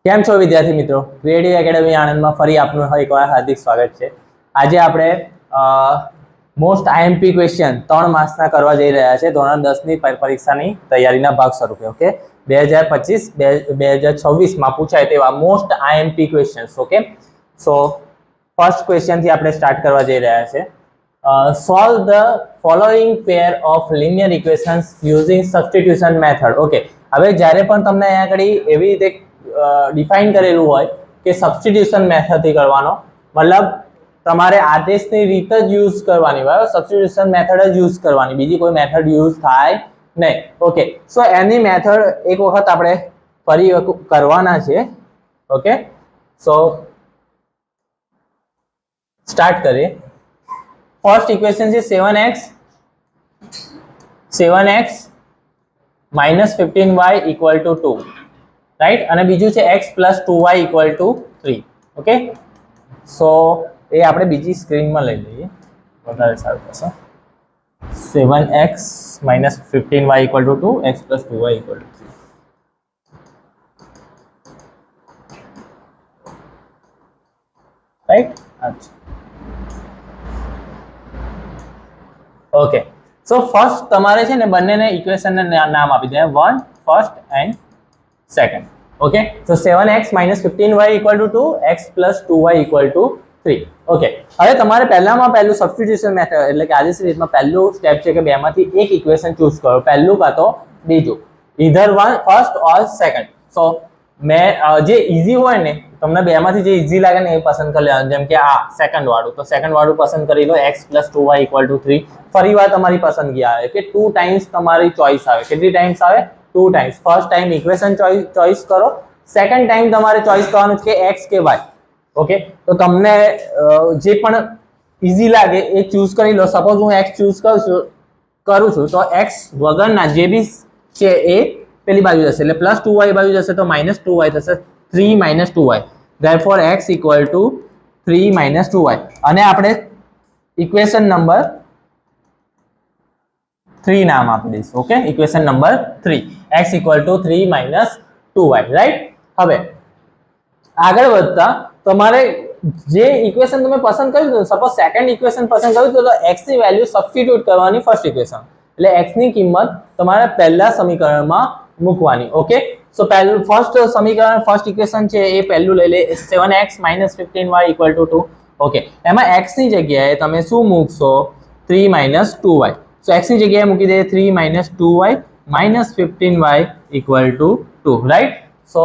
કેમ છો વિદ્યાર્થી મિત્રો? ક્રિએટિવ એકેડમી આણંદમાં ફરી આપનું એકવાર હાર્દિક સ્વાગત છે. આજે આપણે મોસ્ટ આઈએમપી ક્વેશ્ચન 3 માર્ક્સના કરવા જઈ રહ્યા છે ધોરણ 10ની પરીક્ષાની તૈયારીના ભાગ સ્વરૂપે. ઓકે, 2025-2026 માં પૂછાય તેવા most IMP questions. Okay, so first question થી આપણે સ્ટાર્ટ કરવા જઈ રહ્યા છે. Solve the following pair of linear equations using substitution method. Okay, હવે જ્યારે પણ તમને અહીંયા આગળ એવી રીતે ડિફાઇન કરેલું હોય કે સબસ્ટિટ્યુશન મેથડથી કરવાનો, મતલબ તમારે આદેશની રીત જ યુઝ કરવાની, બરાબર? સબસ્ટિટ્યુશન મેથડ જ યુઝ કરવાની, બીજી કોઈ મેથડ યુઝ થાય નહીં. ઓકે, સો એની મેથડ એક વખત આપણે ફરી કરવાના છે. ઓકે, સો સ્ટાર્ટ કરીએ. ફર્સ્ટ ઇક્વેશન છે 7x minus 15y equal to 2, right? અને બીજું છે x plus 2y equal to 3. Okay, સો એ આપણે બીજી સ્ક્રીનમાં લઈ લઈએ, વધારે સારું થશે. 7x minus 15y equal to 2, x plus 2y equal to 3. Right? અચ્છા, ઓકે. સો ફર્સ્ટ તમારે છે ને બંનેને ઇક્વેશનને નામ આપી દે, 1 first and second. Okay, so 7x minus 15y equal to 2, x plus 2y equal to 3. Okay, હવે તમારે પહેલામાં પહેલું સબસ્ટિટ્યુશન મેથડ એટલે કે આદેશ રીતમાં પહેલું સ્ટેપ છે કે બેમાંથી એક ઇક્વેશન ચૂઝ કરો, પહેલું કાં તો બીજું, ઈધર વન, ફર્સ્ટ ઓર સેકન્ડ. સો મેં જે ઈઝી હોય ને, તમને બેમાંથી જે ઈઝી લાગે ને એ પસંદ કરી લેવાનું. જેમ કે આ સેકન્ડ વાળું, તો સેકન્ડ વાળું પસંદ કરી લો, x plus 2y equal to 3. ફરી વાર તમારી પસંદગી આવે કે 2 ટાઈમ્સ તમારી ચોઈસ આવે. કેટલી ટાઈમ્સ આવે? 2 times. First time equation choice કરો, સેકન્ડ ટાઈમ તમારે ચોઈસ કરવાનું છે કે x કે y. ઓકે, તો તમને જે પણ ઈઝી લાગે એ ચૂઝ કરી લો. સપોઝ હું x ચૂઝ કરું છું તો x વગરના જે બી છે એ પેલી બાજુ જશે, એટલે પ્લસ 2y બાજુ જશે તો માઇનસ 2y થશે, 3 minus 2y. Therefore x equal to 3 minus 2y. અને આપણે ઇક્વેશન નંબર 3 નામ આપી દઈશું. Okay, equation number 3, x equal to 3 minus 2y. Right? હવે આગળ વધતા તમારે જે ઇક્વેશન તમે પસંદ કર્યું હતું, સપોઝ સેકન્ડ ઇક્વેશન પસંદ કર્યું હતું, તો x ની વેલ્યુ સબસ્ટિટ્યુટ કરવાની ફર્સ્ટ ઇક્વેશન, એટલે x ની કિંમત તમારે પહેલા સમીકરણમાં મૂકવાની. ઓકે, સો પહેલું ફર્સ્ટ સમીકરણ ફર્સ્ટ ઇક્વેશન છે એ પહેલું લઈ લે, 7x minus 15y equal to 2. Okay, એમાં x ની જગ્યાએ તમે શું મૂકશો? 3 minus 2y. સો x ની જગ્યાએ મૂકી દે 3 minus 2y minus 15y equal to 2. Right? So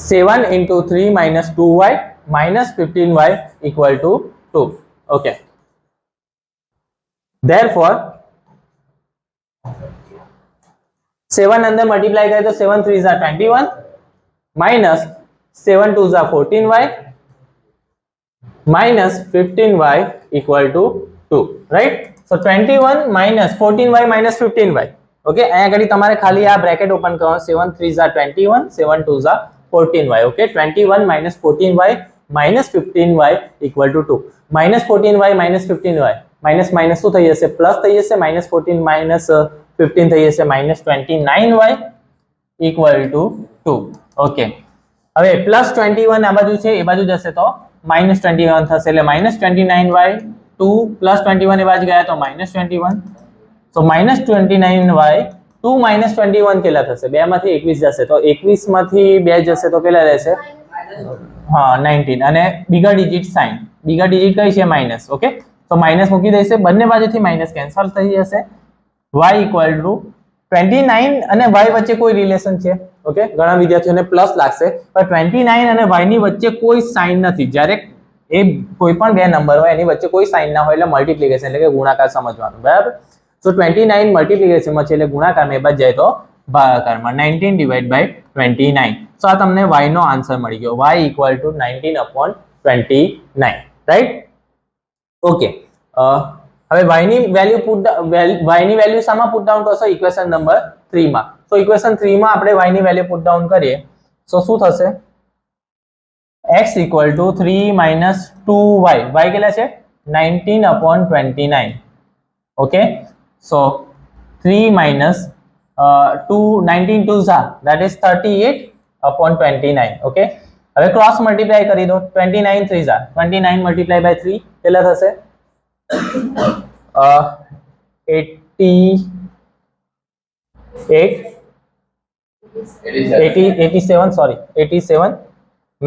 7 into 3 minus 2y minus 15y equal to 2. Okay. Therefore, 7 अंदर मल्टीप्लाई करें तो 7 3s are 21 minus 7 2s are 14y minus 15y equal to 2. Right? So 21 minus 14y minus 15y. Okay. અહીંયા આગળ તમારે ખાલી આ bracket open કરવાનું, 7 3s are 21, 7 2s are 14y. Okay, 21 minus 14y minus 15y equal to 2. Minus 14y minus 15y, minus minus શું થઈ જશે? Plus થઈ જશે. minus 14 minus 15 થઈ જશે minus 29y equal to 2. Okay, હવે પ્લસ 21 આ બાજુ છે, એ બાજુ જશે તો minus 21 થશે, એટલે minus 29y, 2 પ્લસ 21 એ બાજુ ગયા તો minus 21. so minus 29y, 2 minus 21 કેટલા થશે? 2 માંથી 21 જશે તો 21 માંથી 2 જશે તો કેટલા રહેશે? હા, 19. અને bigger digit sign, bigger digit કઈ છે? માઇનસ. ઓકે, તો માઇનસ મૂકી દઈશે, બંને બાજુથી માઇનસ કેન્સલ થઈ જશે. y equal to 29 અને y વચ્ચે કોઈ રિલેશન છે? ઓકે, ઘણા વિદ્યાર્થીઓને પ્લસ લાગશે, પણ 29 અને y ની વચ્ચે કોઈ સાઇન નથી. જ્યારે એ કોઈ પણ બે નંબર હોય એની વચ્ચે કોઈ સાઇન ના હોય એટલે મલ્ટીપ્લિકેશન એટલે કે ગુણાકાર સમજવાનું, બરાબર? So 29 મલ્ટીપ્લિકેશન માં છે એટલે ગુણાકારમાં એ બાદ જાય તો ભાગાકારમાં, 19 divided by 29. So આ તમને y નો આન્સર મળી ગયો, y equal to 19/29. Right? Okay, હવે y ની વેલ્યુ શામાં પુટ ડાઉન કરશો? ઇક્વેશન નંબર 3 માં. તો ઇક્વેશન 3 માં આપણે y ની વેલ્યુ પુટ ડાઉન કરીએ તો શું થશે? x equal to 3 minus 2y. y કેટલા છે? 19/29. Okay, so 3 minus 2, 19 2s are, that is 38 upon 29. Okay, હવે ક્રોસ મલ્ટીપ્લાય કરી દો. 29 3 જા 29 મલ્ટીપ્લાય બાય 3 કેટલા થશે? 87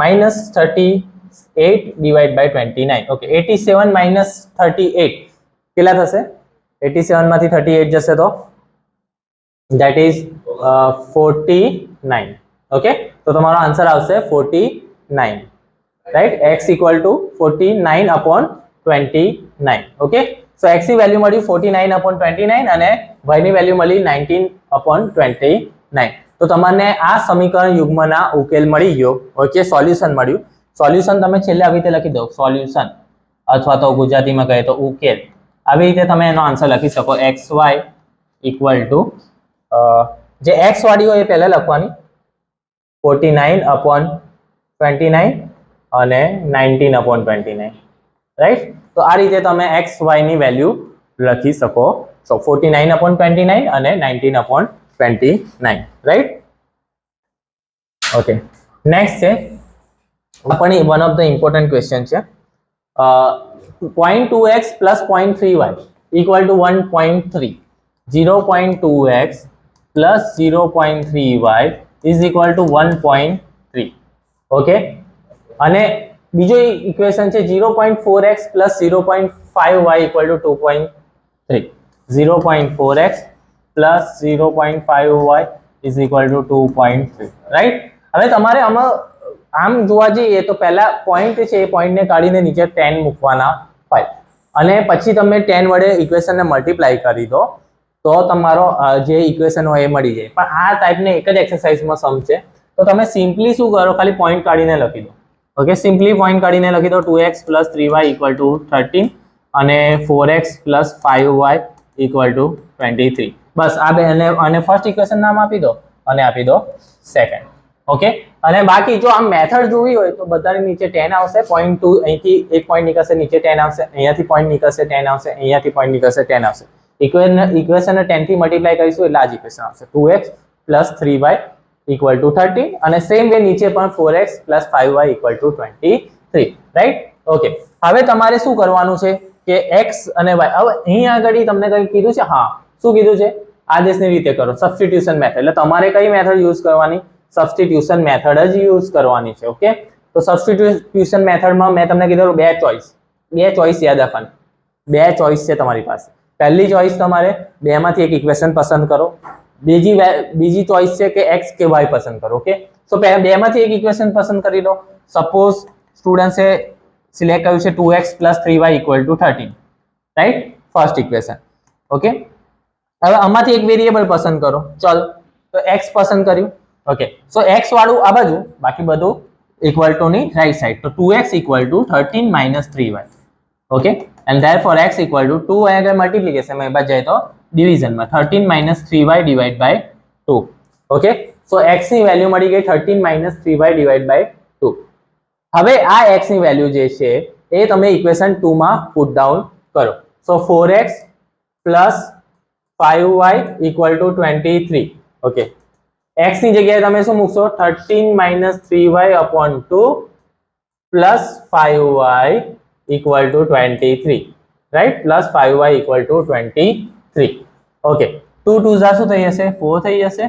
minus 38 divided by 29. Okay, 87 minus 38 કેટલા થશે? 87 માંથી 38 જશે તો that is 49. Okay, તો તમારો આન્સર આવશે 49, right? X equal to 49 upon 29. Okay, so X ની વેલ્યુ મળી 49 upon 29 અને Y ની વેલ્યુ મળી 19 upon 29. તો તમને આ સમીકરણ યુગ્મના ઉકેલ મળી ગયો. ઓકે, સોલ્યુશન મળ્યું. સોલ્યુશન તમે છેલ્લે આવી રીતે લખી દો, સોલ્યુશન અથવા તો ગુજરાતીમાં કહે તો ઉકેલ. આવી રીતે તમે એનો આન્સર લખી શકો. XY ઇક્વલ ટુ જે x વાળી હોય એ પહેલા લખવાની 49 upon 29 અને 19 upon 29, રાઈટ? તો આ રીતે તમે XY ની વેલ્યુ લખી શકો છો, 49 upon 29 અને 19 upon 29, right? Okay, next છે પણ one of the important question છે 0.2x plus 0.3y equal to 1.3. 0.2x plus 0.3y is equal to 1.3. Okay, અને બીજો ઇક્વેશન છે 0.4x plus 0.5y equal to 2.3. 0.4x plus 0.5y is equal to 2.3, right? હવે તમારે આમ જોવા જઈએ તો પહેલા પોઈન્ટ છે એ પોઈન્ટને કાઢીને નીચે 10 મૂકવાના હોય અને પછી તમે 10 વડે ઇક્વેશનને મલ્ટીપ્લાય કરી દો તો તમારો જે ઇક્વેશન હોય એ મળી જાય. પણ આ ટાઈપને એક જ એક્સરસાઇઝમાં સમ છે તો તમે સિમ્પલી શું કરો, ખાલી પોઈન્ટ કાઢીને લખી દો. ઓકે, સિમ્પલી પોઈન્ટ કાઢીને લખી દો 2x plus 3y equal to 13 અને 4x plus 5y equal to 23. બસ આ બે અને ફર્સ્ટ ઇક્વેશન નામ આપી દો અને આપી દો સેકન્ડ. ઓકે, અને બાકી જો આ મેથડ જોવી હોય તો બધાની નીચે 10 આવશે. 0.2 અહીંથી એક પોઈન્ટ નીકળશે, નીચે 10 આવશે, અહીંયાથી પોઈન્ટ નીકળશે 10 આવશે, અહીંયાથી પોઈન્ટ નીકળશે 10 આવશે. ઇક્વેશનને 10 થી મલ્ટીપ્લાય કરીશું એટલે આ જ ઇક્વેશન આવશે 2x plus 3y equal to 13 અને સેમ વે નીચે પણ 4x plus 5y equal to 23, right? Okay, હવે તમારે શું કરવાનું છે કે x અને y, હવે અહીં આગળ તમને કંઈ કીધું છે? હા, શું કીધું છે? આદેશની રીતે કરો, સબસ્ટિટ્યુશન મેથડ. એટલે તમારે કઈ મેથડ યુઝ કરવાની? સબસ્ટિટ્યુશન મેથડ જ યુઝ કરવાની છે. ઓકે, તો સબસ્ટિટ્યુશન મેથડમાં મેં તમને કીધું બે ચોઇસ યાદ રાખવાની. બે ચોઇસ છે તમારી પાસે. પહેલી ચોઇસ તમારે બેમાંથી એક ઇક્વેશન પસંદ કરો. બીજી ચોઇસ છે કે x કે y પસંદ કરો. ઓકે, સો બેમાંથી એક ઇક્વેશન પસંદ કરી લો. સપોઝ સ્ટુડન્ટ્સે સિલેક્ટ કર્યું છે 2x plus 3y equal to 13, right? First equation. Okay, હવે આમાંથી એક વેરિયેબલ પસંદ કરો. ચલ, તો x પસંદ કર્યું. ઓકે, સો x વાળું આ બાજુ, બાકી બધું ઇક્વલ ટુ ની રાઈટ સાઈડ. તો 2x equal to 13 minus 3y. Okay, and therefore x equal to 2 આગળ મલ્ટીપ્લિકેશન માં બાદ જાય તો ડિવિઝન માં 13 minus 3y divided by 2. Okay, so x ની વેલ્યુ મળી ગઈ 13 minus 3y divided by 2. હવે આ x ની વેલ્યુ જે છે એ તમે ઇક્વેશન 2 માં પુટ ડાઉન કરો. સો 4x plus 5y equal to 23. Okay, x ની જગ્યાએ તમે શું મૂકશો? 13 minus 3y upon 2 plus 5y equal to 23, right? Plus 5y equal to 23. Okay, 2 2 જા શું થઈ જશે? 4 થઈ જશે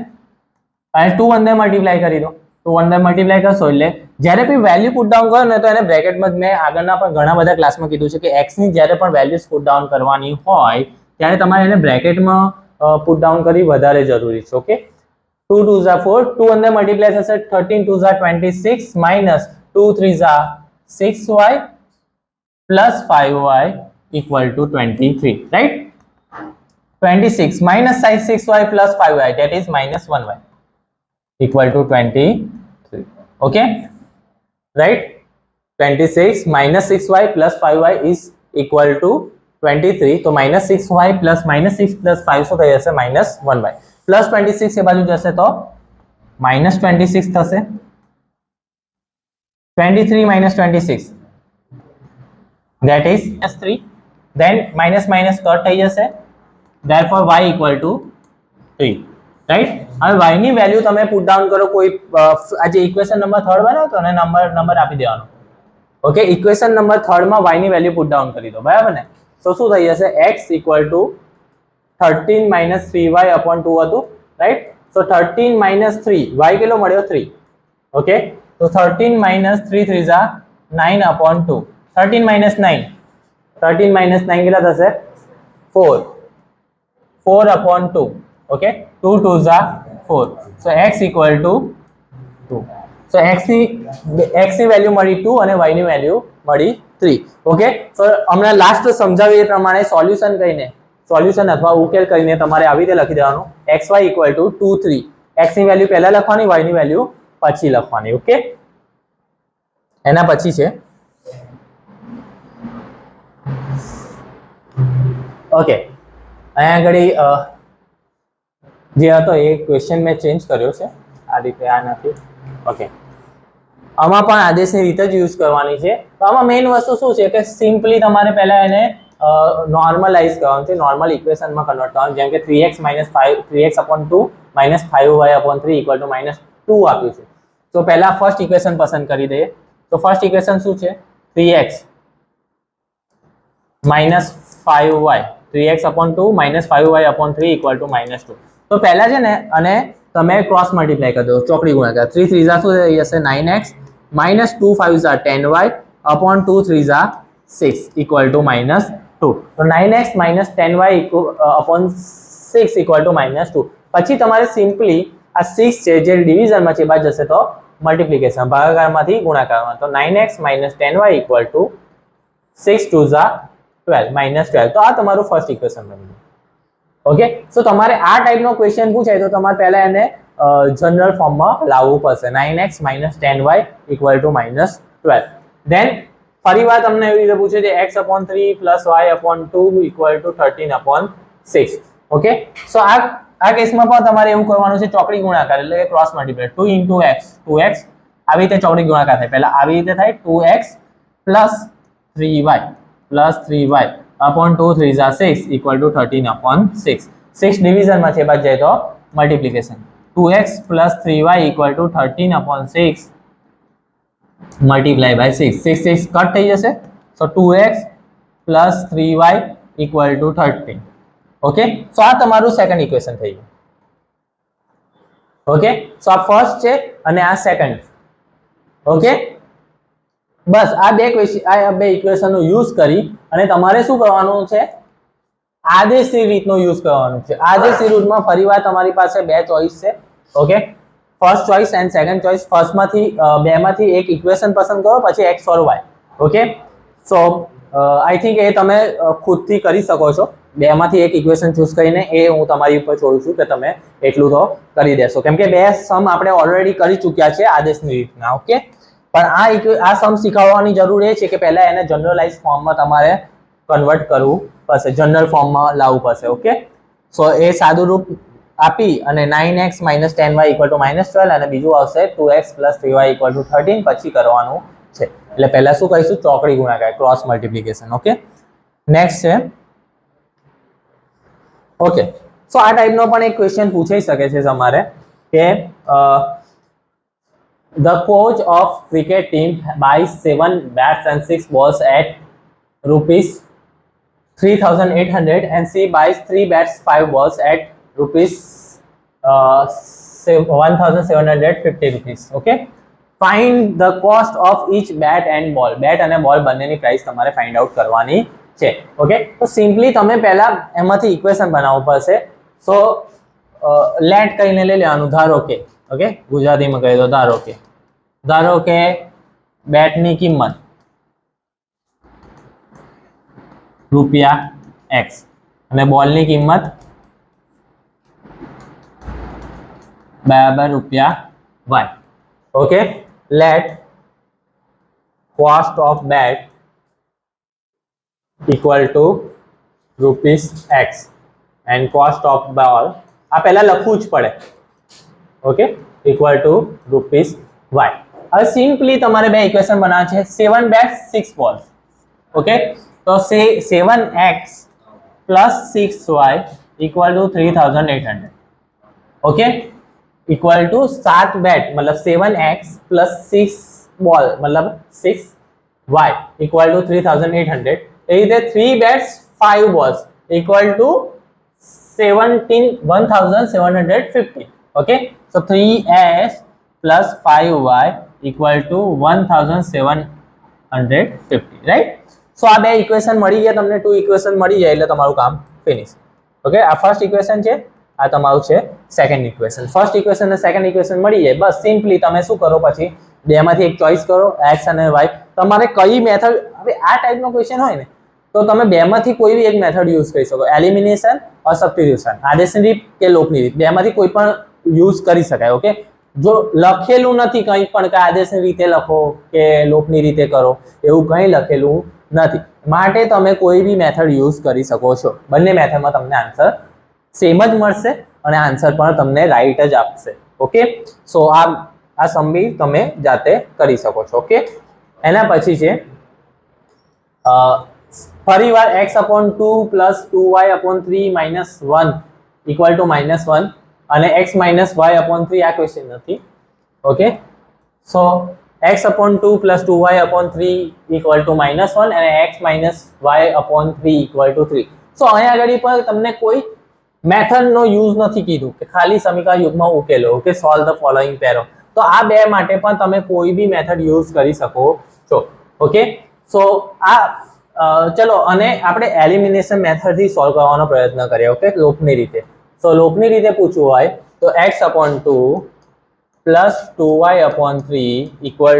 અને 2 અંદર મલ્ટીપ્લાય કરી દો. 2 અંદર મલ્ટીપ્લાય કરશો એટલે જ્યારે કોઈ વેલ્યુ પુટ ડાઉન કરો ને તો એને બ્રેકેટમાં મેં આગળના પણ ઘણા બધા ક્લાસમાં કીધું છે કે x ની જ્યારે પણ વેલ્યુઝ પુટ ડાઉન કરવાની હોય ત્યારે તમારે એને બ્રેકેટમાં પુટ ડાઉન કરવી વધારે જરૂરી છે. ઓકે, 2 2 જા 4, 2 અંદર મલ્ટીપ્લાય થશે 13 2 જા 26 minus 2 3 જા 6y plus 5y equal to 23, right? 26 minus 6y plus 5y, that is minus 1y equal to 23. Okay, right? 26 minus 6y plus 5y is equal to 23. तो minus 6y plus minus 6 plus 5 શું થઈ જશે? minus 1y. plus 26 એ બાજુ જશે તો minus 26 થશે. 23 minus 26, that is minus 3. then minus minus cut થઈ જશે. therefore y equal to 3, right. હવે y ની વેલ્યુ તમે પુટ ડાઉન કરો, કોઈ આ જે ઇક્વેશન નંબર 3 બનાવો તો અને નંબર આપી દેવાનો. ઓકે, ઇક્વેશન નંબર 3 માં y ની વેલ્યુ પુટ ડાઉન કરી દો, બરાબર ને. તો શું થઈ જશે, x equal to 13 - 3y upon 2 હતું, રાઈટ. So 13 - 3, y કેટલો મળ્યો 3. ઓકે, તો 13 - 3 3 જા 9 upon 2. 13 - 9, 13 - 9 કેટલા થશે 4, 4 upon 2. ઓકે, 2 2 જા 4. So x equal to 2. So x ની વેલ્યુ મળી 2 અને y ની વેલ્યુ મળી 3. ઓકે, તો હમણાં લાસ્ટ સમજાવી એ પ્રમાણે સોલ્યુશન કહીને, સોલ્યુશન અથવા ઉકેલ કરીને તમારે આવી રીતે લખી દેવાનું xy equal to 2 3. x ની વેલ્યુ પહેલા લખવાની, y ની વેલ્યુ પછી લખવાની. ઓકે, એના પછી છે ઓકે, અહીંયા આગળ જે હતો એ ક્વેશ્ચન મેં ચેન્જ કર્યો છે, આ રીતે આ નથી. ઓકે, આમાં પણ આદેશની રીતે જ યુઝ કરવાની છે. તો આમાં મેઇન વસ્તુ શું છે કે સિમ્પલી તમારે પહેલા એને નોર્મલાઇઝ કરવાનું છે, નોર્મલ ઇક્વેશનમાં કન્વર્ટ કરવાનું. જેમ કે 3x - 5 3x upon 2 - 5y upon 3 equal to -2 આપ્યું છે. તો પહેલા ફર્સ્ટ ઇક્વેશન પસંદ કરી દઈએ. તો ફર્સ્ટ ઇક્વેશન શું છે, 3x - 5y 3x upon 2 - 5y upon 3 equal to -2. તો પહેલા છે ને અને તમે ક્રોસ મલ્ટીપ્લાય કરી દો, ચોકડી ગુણાકાર. 3 3 જા શું થઈ જશે 9x -2 5 જા 10y upon 2 3 જા 6 equal to -2. તો 9x - 10y upon 6 equal to -2. પછી તમારે સિમ્પલી આ 6 છે જે ડિવિઝનમાં છે બાદ જશે તો મલ્ટીપ્લિકેશન, ભાગાકારમાંથી ગુણાકારમાં. તો 9x - 10y equal to 6 2 જા 12 -12. તો આ તમારું ફર્સ્ટ ઇક્વેશન બની ગયું. ઓકે, સો તમારે આ ટાઈપનો ક્વેશ્ચન પૂછાય તો તમારે પહેલા એને જનરલ ફોર્મમાં લાવવું પડશે. 9x - 10y equal to -12. Than ફરીવાર તમને એવી રીતે પૂછે છે x upon 3 plus y upon 2 equal to 13 upon 6. Okay, so આ કેસમાં પણ તમારે એવું કરવાનું છે, ચોકડી ગુણાકાર એટલે કે cross multiply. 2 into x 2x આવી રીતે ચોકડી ગુણાકાર થાય. પહેલા આવી રીતે થાય 2x plus 3y plus 3y upon 2 3 જા 6 equal to 13 upon 6. 6 ડિવિઝનમાં છે બાદ જાય તો multiplication. 2x plus 3y equal to 13 upon 6 multiply by 6. 6 6 cut થઈ જશે. So 2x plus 3y equal to 13. Okay, so આ તમારું સેકન્ડ ઇક્વેશન થઈ ગયું. ઓકે, સો આ ફર્સ્ટ છે અને આ સેકન્ડ. ઓકે, બસ આ બે ઇક્વેશનનો યુઝ કરી અને તમારે શું કરવાનું છે, આદેશની રીતનો યુઝ કરવાનું છે. આદેશની રૂટમાં ફરીવાર તમારી પાસે બે ચોઇસ છે. Okay, first choice and second choice. ફર્સ્ટમાંથી બેમાંથી એક ઇક્વેશન પસંદ કરો, પછી x or y. Okay, so I think એ તમે ખુદથી કરી શકો છો. બેમાંથી એક ઇક્વેશન ચૂઝ કરીને એ હું તમારી ઉપર છોડું છું કે તમે એટલું તો કરી દેશો, કેમ કે બે સમ આપણે ઓલરેડી કરી ચૂક્યા છે આદેશની રીતના. ઓકે, પણ આ સમ શીખવવાની જરૂર એ છે કે પહેલા એને જનરલાઇઝ ફોર્મમાં તમારે કન્વર્ટ કરવું પડશે, જનરલ ફોર્મમાં લાવવું પડશે. ઓકે, સો એ સાદું રૂપ આપી અને 9x - 10y equal to -12 અને બીજું આવશે 2x plus 3y equal to 13 પછી કરવાનું છે. એટલે પહેલા શું કરીશું, ચોકડી ગુણાકાર ક્રોસ મલ્ટીપ્લિકેશન. ઓકે, નેક્સ્ટ છે. ઓકે, સો આ ટાઈપનો પણ એક ક્વેશ્ચન પૂછાઈ શકે છે તમારે કે the coach of cricket team buys 7 bats and 6 balls at rupees 3,800 and she buys 3 bats 5 balls at rupees 1,750 rupees. Okay, find the cost of each bat and ball. bat અને ball બંનેની price તમારે find out કરવાની છે. Okay, તો simply તમે પહેલા એમાંથી equation બનાવવું પડશે. સો લેટ કહીને લઈ લેવાનું. ધારો કે, ઓકે, ગુજરાતીમાં કહી દો, ધારો કે બેટની કિંમત ₹x અને બોલની કિંમત બરાબર ₹y. Okay, let cost of bat equal to ₹x and cost of ball આ પહેલા લખવું જ પડે. Okay, equal to ₹y. હવે સિમ્પલી તમારે બે ઇક્વેશન બનાવવા છે. 7 bats 6 balls. ઓકે, તો 7x plus 6y equal to 3,800. Okay equal to 7 bat मतलब 7x प्लस 6 बॉल मतलब 6y इक्वल टू 3800 એ રીતે 3 બેટ્સ 5 balls equal to 1750 okay so 3s plus 5y equal to 1750 right so આ બે equation મળી ગયા તમને two equation મળી જાય એટલે તમારું કામ ફિનિશ ઓકે આ ફર્સ્ટ ઇક્વેશન છે આ તમારું છે સેકન્ડ ઇક્વેશન ફર્સ્ટ ઇક્વેશન અને સેકન્ડ ઇક્વેશન મળી જાય બસ સિમ્પલી તમે શું કરો પછી બેમાંથી એક ચોઈસ કરો x અને y તમારે કઈ મેથડ હવે આ ટાઈપનો ક્વેશ્ચન હોય ને તો તમે બેમાંથી કોઈ બી એક મેથડ યુઝ કરી શકો એલિમિનેશન और સબસ્ટિટ્યુશન આદેશની રીત કે લોપની રીત બેમાંથી કોઈ પણ યુઝ કરી શકાય ઓકે જો લખેલું નથી કંઈ પણ કે આદેશની રીતે લખો કે લોપની રીતે કરો એવું કંઈ લખેલું નથી માટે તમે કોઈ બી મેથડ યુઝ કરી શકો છો બંને મેથડમાં તમને આન્સર સેમ જ મળશે અને આન્સર પણ તમને રાઈટ જ આપશે ઓકે સો આ સમ બી તમે જાતે કરી શકો છો ઓકે એના પછી છે ફરીવાર x/2 plus 2y/3 minus 1 equal to -1 અને x minus y/3 આ ક્વેશ્ચન નથી okay so x/2 plus 2y/3 equal to -1 અને x minus y/3 equal to 3 સો અહીંયા આગળ પણ તમને કોઈ મેથડ નો યુઝ નથી કીધું કે ખાલી સમીકરણ યુગ્મ ઉકેલો ઓકે સોલ્વ ધ ફોલોઈંગ પેરો તો આ બે માટે પણ તમે કોઈ બી મેથડ યુઝ કરી શકો છો ઓકે સો આ ચલો અને આપણે એલિમિનેશન મેથડ થી સોલ્વ કરવાનો પ્રયત્ન કરીએ ઓકે લોપની રીતે સો લોપની રીતે પૂછવું હોય તો x/2 plus 2y/3 equal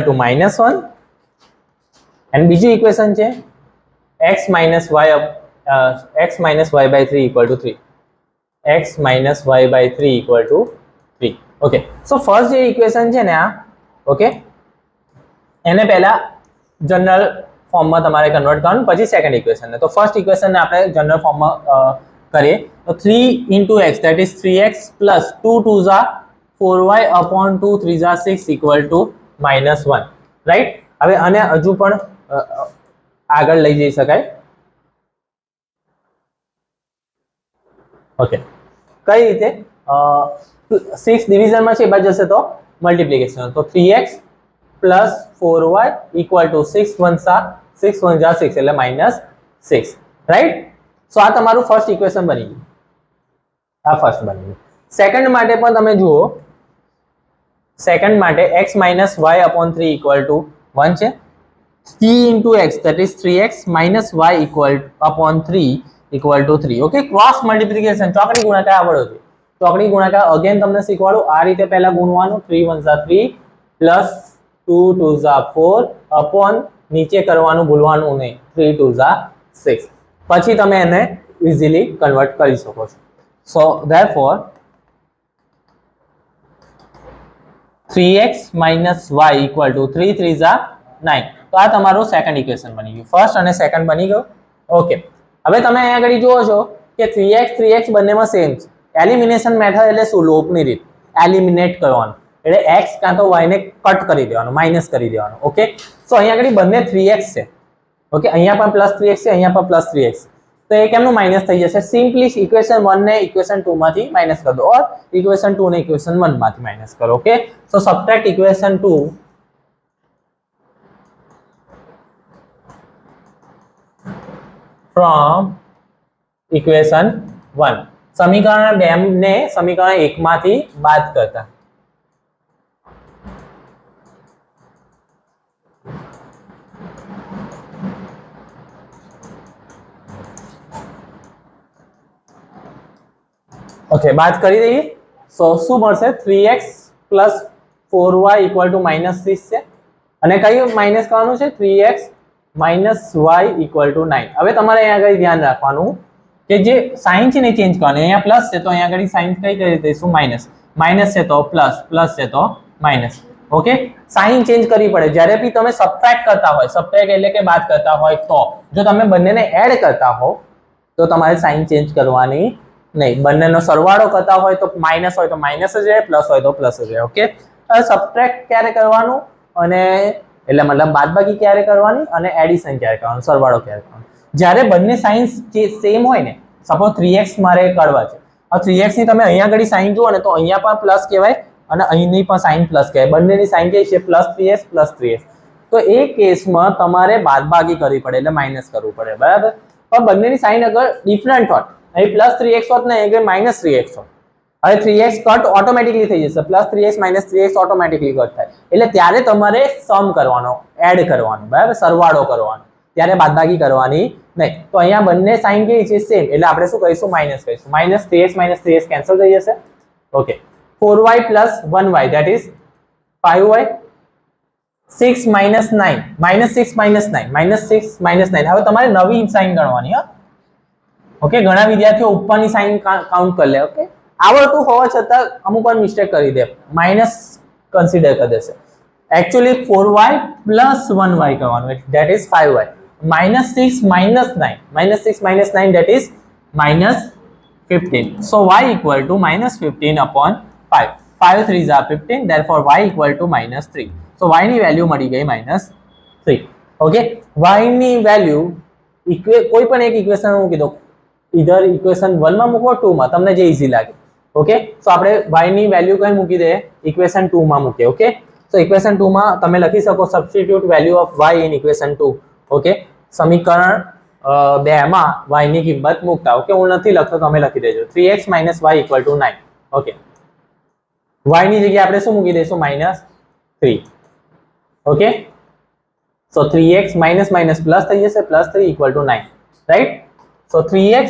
to -1 and બીજું ઇક્વેશન છે x minus y/3 equal to 3 x minus y/3 equal to 3 okay so first જે ઇક્વેશન છે ને આ ઓકે એને પહેલા જનરલ ફોર્મમાં તમારે કન્વર્ટ કરવાનું પછી સેકન્ડ ઇક્વેશન ને તો ફર્સ્ટ ઇક્વેશન ને આપણે જનરલ ફોર્મમાં કરીએ તો 3 into x that is 3x plus 2 2s are 4y/2 3s are 6 equal to -1 right હવે આને હજુ પણ આગળ લઈ જઈ શકાય ઓકે કઈ રીતે 6 ડિવિઝનમાં છે એ બાજુ જશે તો મલ્ટીપ્લિકેશન તો 3x plus 4y equal to 6 1s are 6 1s are 6 એટલે -6 રાઈટ સો આ તમારું ફર્સ્ટ ઇક્વેશન બની ગયું આ ફર્સ્ટ બની ગયું સેકન્ડ માટે પણ તમે જુઓ સેકન્ડ માટે x minus y/3 equal to 1 છે 3 into x that is 3x minus y equal/3 equal to 3 okay cross multiplication ચોકડી ગુણાકાર આવડો છે ચોકડી ગુણાકાર અગેન તમને શીખવાડું આ રીતે પહેલા ગુણવાનું 3 1s are 3 plus 2 2s are 4 upon નીચે કરવાનું ભૂલવાનું નહીં 3 2s are 6 પછી તમે એને ઇઝીલી કન્વર્ટ કરી શકો છો સો therefore 3x minus y equal to 3 3s are 9 તો આ તમારું સેકન્ડ ઇક્વેશન બની ગયું ફર્સ્ટ અને સેકન્ડ બની ગયું ઓકે હવે તમે અહીંયા આગળ જુઓ છો કે 3x બંનેમાં સેમ છે એલિમિનેશન મેથડ એટલે શું લોપની રીત એલિમિનેટ કરવાનું એટલે x કાં તો y ને કટ કરી દેવાનું માઈનસ કરી દેવાનું ઓકે સો અહીંયા આગળ બંને 3x છે ઓકે અહીંયા પણ +3x છે અહીંયા પણ +3x તો એ કેમનું માઈનસ થઈ જશે સિમ્પલી ઇક્વેશન 1 ને ઇક્વેશન 2 માંથી માઈનસ કરી દો ઓર ઇક્વેશન 2 ને ઇક્વેશન 1 માંથી માઈનસ કરો okay so subtract equation 2 from equation 1 સમીકરણ 2 ને સમીકરણ 1 માંથી બાદ કરતા ઓકે બાદ કરી દઈએ સો શું મળશે 3x plus 4y equal to -6 છે અને કયું માઈનસ કરવાનું છે 3x minus y equal to 9 હવે તમારે અહીંયા આગળ ધ્યાન રાખવાનું કે જે સાઇન છે ને ચેન્જ કરવાનું અહીંયા પ્લસ છે તો અહીંયા આગળ સાઇન કઈ રીતે શું માઈનસ છે તો પ્લસ છે તો માઈનસ ઓકે સાઇન ચેન્જ કરવી પડે જ્યારે બી તમે સબટ્રેક્ટ કરતા હોય સબટ્રેક્ટ એટલે કે બાદ કરતા હોય તો જો તમે બંનેને એડ કરતા હો તો તમારે સાઇન ચેન્જ કરવાની નહીં બંનેનો સરવાળો કરતા હોય તો માઈનસ હોય તો માઈનસ જ રહે પ્લસ હોય તો પ્લસ જ રહે ઓકે હવે સબટ્રેક્ટ ક્યારે કરવાનું અને એટલે મતલબ બાદબાકી ક્યારે કરવાની અને એડિશન ક્યારે કરવાનું સરવાળો ક્યારે કરવાનો જ્યારે બંને સાઇન સેમ હોય ને સપોઝ 3x મારે કાઢવા છે, હવે 3x ની તમે અહીંયા આગળ સાઈન જુઓ ને તો અહીંયા પણ પ્લસ કહેવાય અને અહીંની પણ સાઈન પ્લસ કહેવાય, બંનેની સાઈન કઈ છે +3x. તો એ કેસમાં તમારે બાદબાકી કરવી પડે એટલે માઇનસ કરવું પડે, બરાબર. પણ બંનેની સાઈન અગર ડિફરન્ટ હોત, અહીં +3x હોત ને અહીં -3x હોત, હવે 3x કટ ઓટોમેટિકલી થઈ જશે, +3x -3x ઓટોમેટિકલી કટ થાય, એટલે ત્યારે તમારે સમ કરવાનો, એડ કરવાનો, બરાબર, સરવાળો કરવાનો, ત્યારે બાદબાકી કરવાની નહીં. તો અહીંયા બંને સાઈન કેવી છે સેમ, એટલે આપણે શું કહીશું માઇનસ કહીશું, -3x કેન્સલ થઈ જશે. Okay, 4y + 1y that is 5y. 6 - 9 -6 - 9 -6 - 9 હવે તમારે નવી સાઈન ગણવાની. હા, ઓકે, ઘણા વિદ્યાર્થીઓ ઉપરની સાઈન કાઉન્ટ કરી લે. ઓકે, આવડતું હોવા છતાં અમુક વાર મિસ્ટેક કરી દે, માઇનસ કન્સિડર કરી દેશે. એકચ્યુઅલી 4y + 1y કરવાનું, that is 5y. -6 - 9 -6 - 9 that is -15. so y equal to -15/5. 5 3s are 15, therefore y equal to -3. so y ની વેલ્યુ મળી ગઈ -3. ઓકે, y ની વેલ્યુ કોઈ પણ એક ઇક્વેશન મૂકી દો, ઈધર ઇક્વેશન 1 માં મૂકો 2 માં, તમને જે ઈઝી લાગે. ઓકે, સો આપણે y ની વેલ્યુ કઈ મૂકી દે, ઇક્વેશન 2 માં મૂકીએ. ઓકે, સો ઇક્વેશન 2 માં તમે લખી શકો substitute value of y in equation 2. Okay, સમીકરણ 2 માં y ની કિંમત મૂકતા. ઓકે, હું નથી લખતો, તમે લખી દેજો. 3x - y = 9. ઓકે, y ની જગ્યાએ આપણે શું મૂકી દઈશું, -3. ઓકે, સો 3x માઇનસ પ્લસ થઈ જશે, +3 = 9, રાઈટ. સો 3x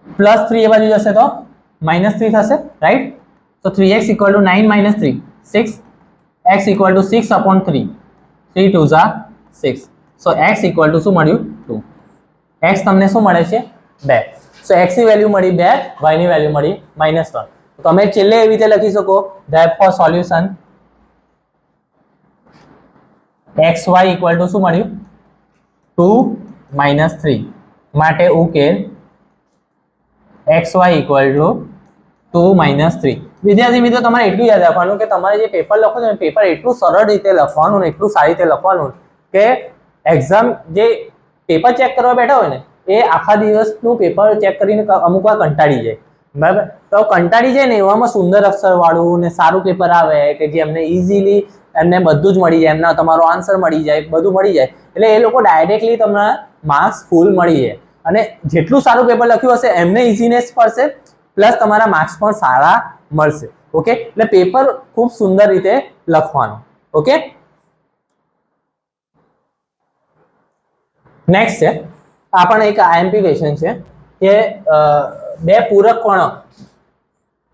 +3 એ બાજુ જશે તો -3 થશે, રાઈટ. તો 3x = 9 - 3 6, x = 6/3, 3 2s are 6. So x = શું મળ્યું 2, x તમને શું મળે છે 2. સો x ની વેલ્યુ મળી 2, y ની વેલ્યુ મળી -1. તમે છેલ્લે એવી રીતે લખી શકો, therefore solution xy = શું મળ્યું 2 - 3, માટે ઉકેલ xy = 2 - 3. વિદ્યાર્થી મિત્રો, તમારે એટલું યાદ રાખવાનું કે તમારે જે પેપર લખો છો પેપર એટલું સરળ રીતે લખવાનું ને એટલું સારી રીતે લખવાનું કે એક્ઝામ જે પેપર ચેક કરવા બેઠા હોય ને એ આખા દિવસનું પેપર ચેક કરીને અમુક વાર કંટાળી જાય, બરાબર. તો કંટાળી જાય ને એવામાં સુંદર અક્ષર વાળું ને સારું પેપર આવે કે જે એમને ઇઝીલી એમને બધું જ મળી જાય, એમના તમારો આન્સર મળી જાય, બધું મળી જાય, એટલે એ લોકો ડાયરેક્ટલી તમને માર્ક્સ ફૂલ મળી જાય. અને જેટલું સારું પેપર લખ્યું હશે એમને ઇઝીનેસ પડશે, પ્લસ તમારા માર્ક્સ પણ સારા મળશે. ઓકે, એટલે પેપર ખૂબ સુંદર રીતે લખવાનું. ઓકે, નેક્સ્ટ છે, આ પણ એક આઈએમપી ક્વેશ્ચન છે કે બે પૂરક કોણો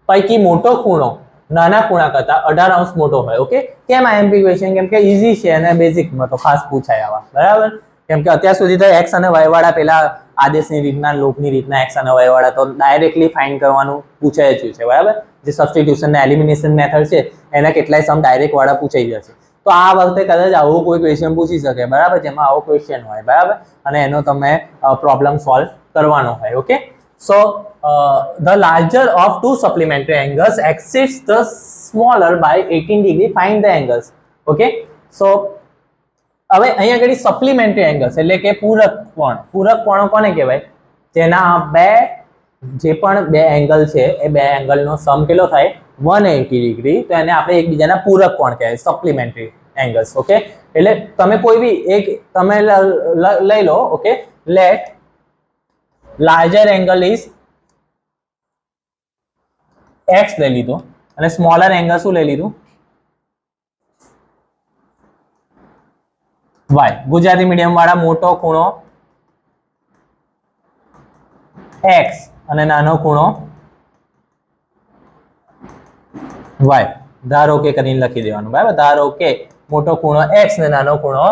પૈકી મોટો ખૂણો નાના ખૂણા કરતા 18° મોટો હોય. ઓકે, કેમ આઈએમપી ક્વેશ્ચન? કેમ કે ઈઝી છે અને બેઝિકમાં તો ખાસ પૂછાય આવા, બરાબર. કેમ કે અત્યાર સુધી તો x અને y વાળા પેલા આદેશની રીતના, લોકની રીતના x અને y વાળા તો ડાયરેક્ટલી ફાઇન્ડ કરવાનું પૂછાય જ છે, બરાબર. જે સબસ્ટિટ્યુશન ને એલિમિનેશન મેથડ છે એના કેટલાય સમ ડાયરેક્ટ વાળા પૂછાઈ જશે. તો આ વખતે કદાચ આવો કોઈ ક્વેશ્ચન પૂછી શકે, બરાબર, જેમાં આવો ક્વેશ્ચન હોય, બરાબર, અને એનો તમે પ્રોબ્લેમ સોલ્વ કરવાનો હોય. Okay, so the larger of two supplementary angles exceeds the smaller by 18°. Find the angles. Okay, so હવે અહીંયા આગળ સપ્લિમેન્ટરી એંગલ્સ એટલે કે પૂરક કોણ. પૂરક કોણો કોને કહેવાય? જેના જે પણ બે એંગલ છે એ બે એંગલનો સમ કેટલો થાય 180°, તો એને આપણે એકબીજાના પૂરક કોણ કહેવાય, સપ્લિમેન્ટરી એંગલ્સ. ઓકે, એટલે તમે કોઈ બી એક તમે લઈ લો. Okay, let larger angle is x લઈ લીધું અને સ્મોલર એંગલ શું લઈ લીધું y. ગુજરાતી મીડિયમ વાળા મોટો ખૂણો x અને નાનો ખૂણો y. ધારો કે કરીને લખી દેવાનું, બરાબર. ધારો કે મોટો ખૂણો x ને નાનો ખૂણો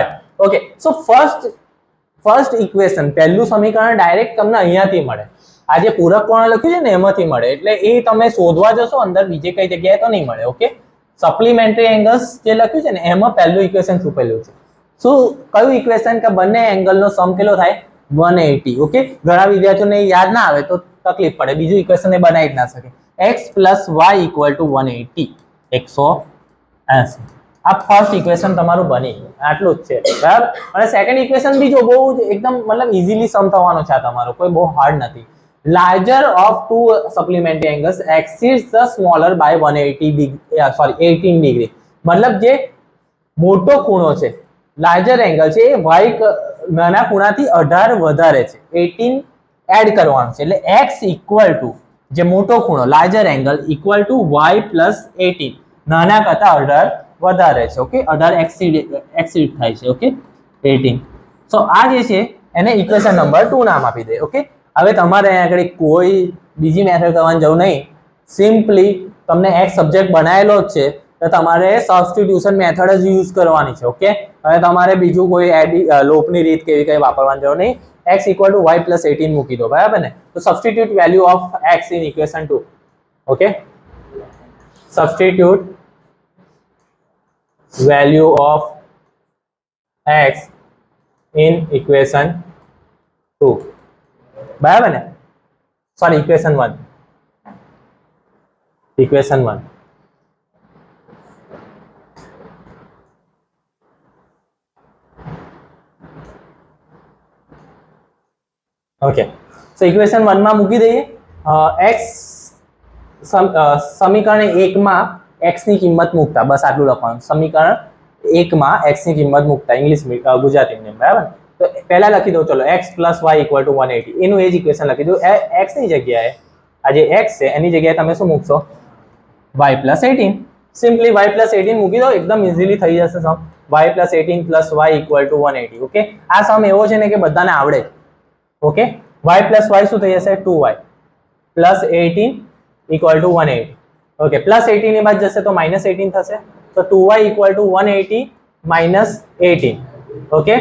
y. Okay, so first equation, પહેલું સમીકરણ ડાયરેક્ટ તમને અહીંયાથી મળે. આ જે પૂરક કોણ લખ્યું છે ને એમાંથી મળે, એટલે એ તમે શોધવા જશો અંદર બીજે કઈ જગ્યાએ તો નહીં મળે. ઓકે, સપ્લિમેન્ટરી એંગલ્સ જે લખ્યું છે ને એમાં પહેલું ઇક્વેશન છુપેલું છે. શું કયું ઇક્વેશન? કે બંને એંગલનો સમ કેટલો થાય 180. ઓકે, ઘણા વિદ્યાર્થીઓને યાદ ના આવે તો તકલીફ પડે, બીજું ઇક્વેશન એ બનાવી જ ના શકે. x + y = 180, 180. આ ફર્સ્ટ ઇક્વેશન તમારું બની ગયું, આટલું જ છે બરાબર. અને સેકન્ડ ઇક્વેશન બી જો બહુ એકદમ મતલબ ઇઝીલી સમ થવાનો છે, તમારો કોઈ બહુ હાર્ડ નથી. Larger of two supplementary angles exceeds the smaller by 18 degree. મતલબ જે મોટો ખૂણો છે, લાર્જર એંગલ છે, એ વાય નાના ખૂણાથી 18 વધારે છે, 18 એડ કરવાનું છે. એટલે x ઇક્વલ ટુ જે મોટો ખૂણો larger angle equal to y plus 18 નાના કરતા 18 વધારે છે. ઓકે, 18 એક્સીડ થાય છે. ઓકે, 18. સો આ જે છે એને ઇક્વેશન નંબર 2 નામ આપી દે. ઓકે, હવે તમારે અહીંયા આગળ કોઈ બીજી મેથડ કરવાની જરૂર નહીં. સિમ્પલી તમને x સબ્જેક્ટ બનાવેલો જ છે તો તમારે સબસ્ટિટ્યુશન મેથડ જ યુઝ કરવાની છે. ઓકે, હવે તમારે બીજું કોઈ લોપની રીત કેવી કઈ વાપરવાની જરૂર નહીં. x equal to y plus 18 મૂકી દો, બરાબર ને. તો substitute value of x in equation 2. Okay, substitute value of x in equation 2, બરાબર ને. Sorry, equation 1. equation 1. ઓકે, સો ઇક્વેશન 1 માં મૂકી દઈએ. x સમીકરણ 1 માં x ની કિંમત મૂકતા, બસ આટલું લખવાનું. સમીકરણ 1 માં x ની કિંમત મૂકતા, ઇંગ્લિશ ગુજરાતી મીડિયમ, બરાબર. તો પહેલા લખી દો, ચલો x plus y equal to 180. એનું એ જ ઇક્વેશન લખી દો. x ની જગ્યાએ આ જે x છે એની જગ્યાએ તમે શું મૂકશો? y plus 18. Simply y plus 18 મૂકી દો, એકદમ ઇઝીલી થઈ જશે સમ. y plus 18 plus y equal to 180. Okay, આ સમ એવો છે ને કે બધાને આવડે. ઓકે, y પ્લસ y શું થઈ જશે? 2y plus 18 equal to 180. Okay, plus 18 ની બાદ જશે તો માઇનસ 18 થશે. તો 2y equal to 180 minus 18. Okay,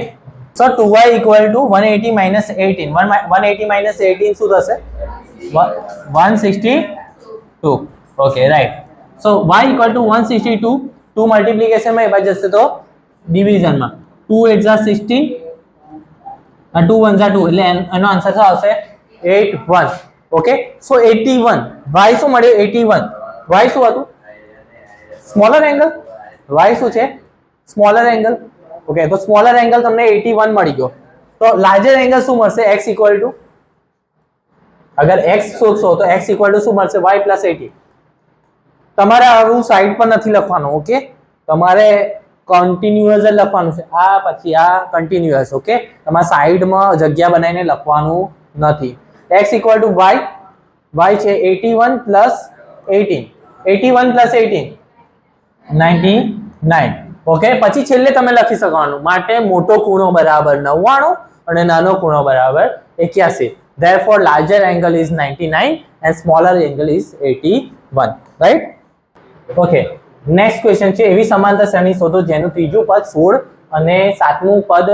so 2y equal to 180 minus 18. 180 minus 18 શું થશે? 162. Okay, right. So y equal to 162. 2 મલ્ટીપ્લિકેશનમાં એ બાદ જશે તો ડિવિઝનમાં 2 8 16 2 1 2, એટલે એનો આન્સર શું આવશે? 81. ઓકે, સો 81 y શું મળ્યું? 81. y શું હતું? Smaller angle. y શું છે? Smaller angle. ઓકે, તો સ્મોલર એંગલ તમને 81 મળી ગયો. તો લાર્જર એંગલ શું મળશે? x ઇક્વલ ટુ, અગર x શોધશો તો x ઇક્વલ ટુ શું મળશે? y plus 80. તમારે આવું સાઈડ પર નથી લખવાનું. ઓકે, તમારે કન્ટિન્યુઅસ જ લખવાનું છે. આ પછી આ કન્ટિન્યુઅસ. ઓકે, તમારે સાઈડમાં જગ્યા બનાવીને લખવાનું નથી. x ઇક્વલ ટુ y છે 81 પ્લસ 18. 81 પ્લસ 18 99. ઓકે, પછી છેલ્લે તમે લખી શકવાનું માટે મોટો ખૂણો બરાબર 99 અને નાનો ખૂણો બરાબર 81. Therefore larger angle is 99 and smaller angle is 81. Right? Okay, next question છે એવી સમાંતર શ્રેણી શોધો જેનું ત્રીજું પદ 16 અને સાતમું પદ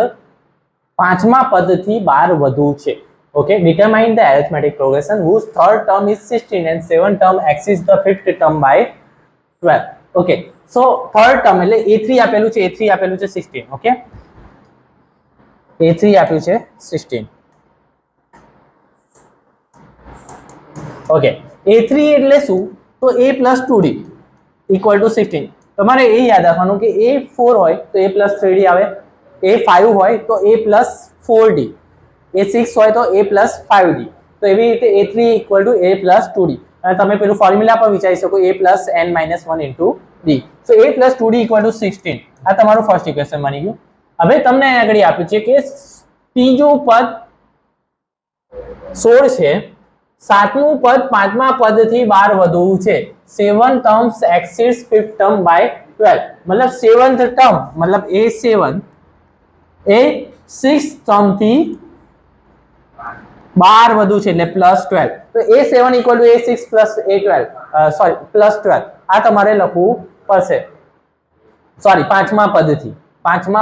પાંચમા પદથી 12 વધુ છે. Okay, determine the arithmetic progression whose third term is 16 and seventh term exceeds the fifth term by 12. Okay, so third term એટલે a3 આપેલું છે, a3 આપેલું છે 16. Okay, a3 આપ્યું છે 16. Okay, a3 એટલે શું? તો a plus 2d equal to 16. તમારે એ યાદ રાખવાનું કે a4 હોય તો a plus 3d આવે, a5 હોય તો a plus 4d, a6 હોય તો a plus 5d. તો એવી રીતે a3 equal to a plus 2d. અને તમે પેલું ફોર્મ્યુલા પર વિચારી શકો a plus n minus 1 into d. So a plus 2d equal to 16. આ તમારું ફર્સ્ટ ઇક્વેશન બની ગયું. હવે તમને આગળ આપ્યું છે કે ત્રીજું પદ 16 છે, સાતમું પદ પાંચમા પદથી 12 વધુ છે. 7 terms exceeds 5th term by 12. मतलब 7th term मतलब a7 એ 6th term થી 12 વધુ છે એટલે +12. તો a7 equal to a6 plus a12 sorry +12. આ તમારે લખવું પડશે. સોરી, પાંચમા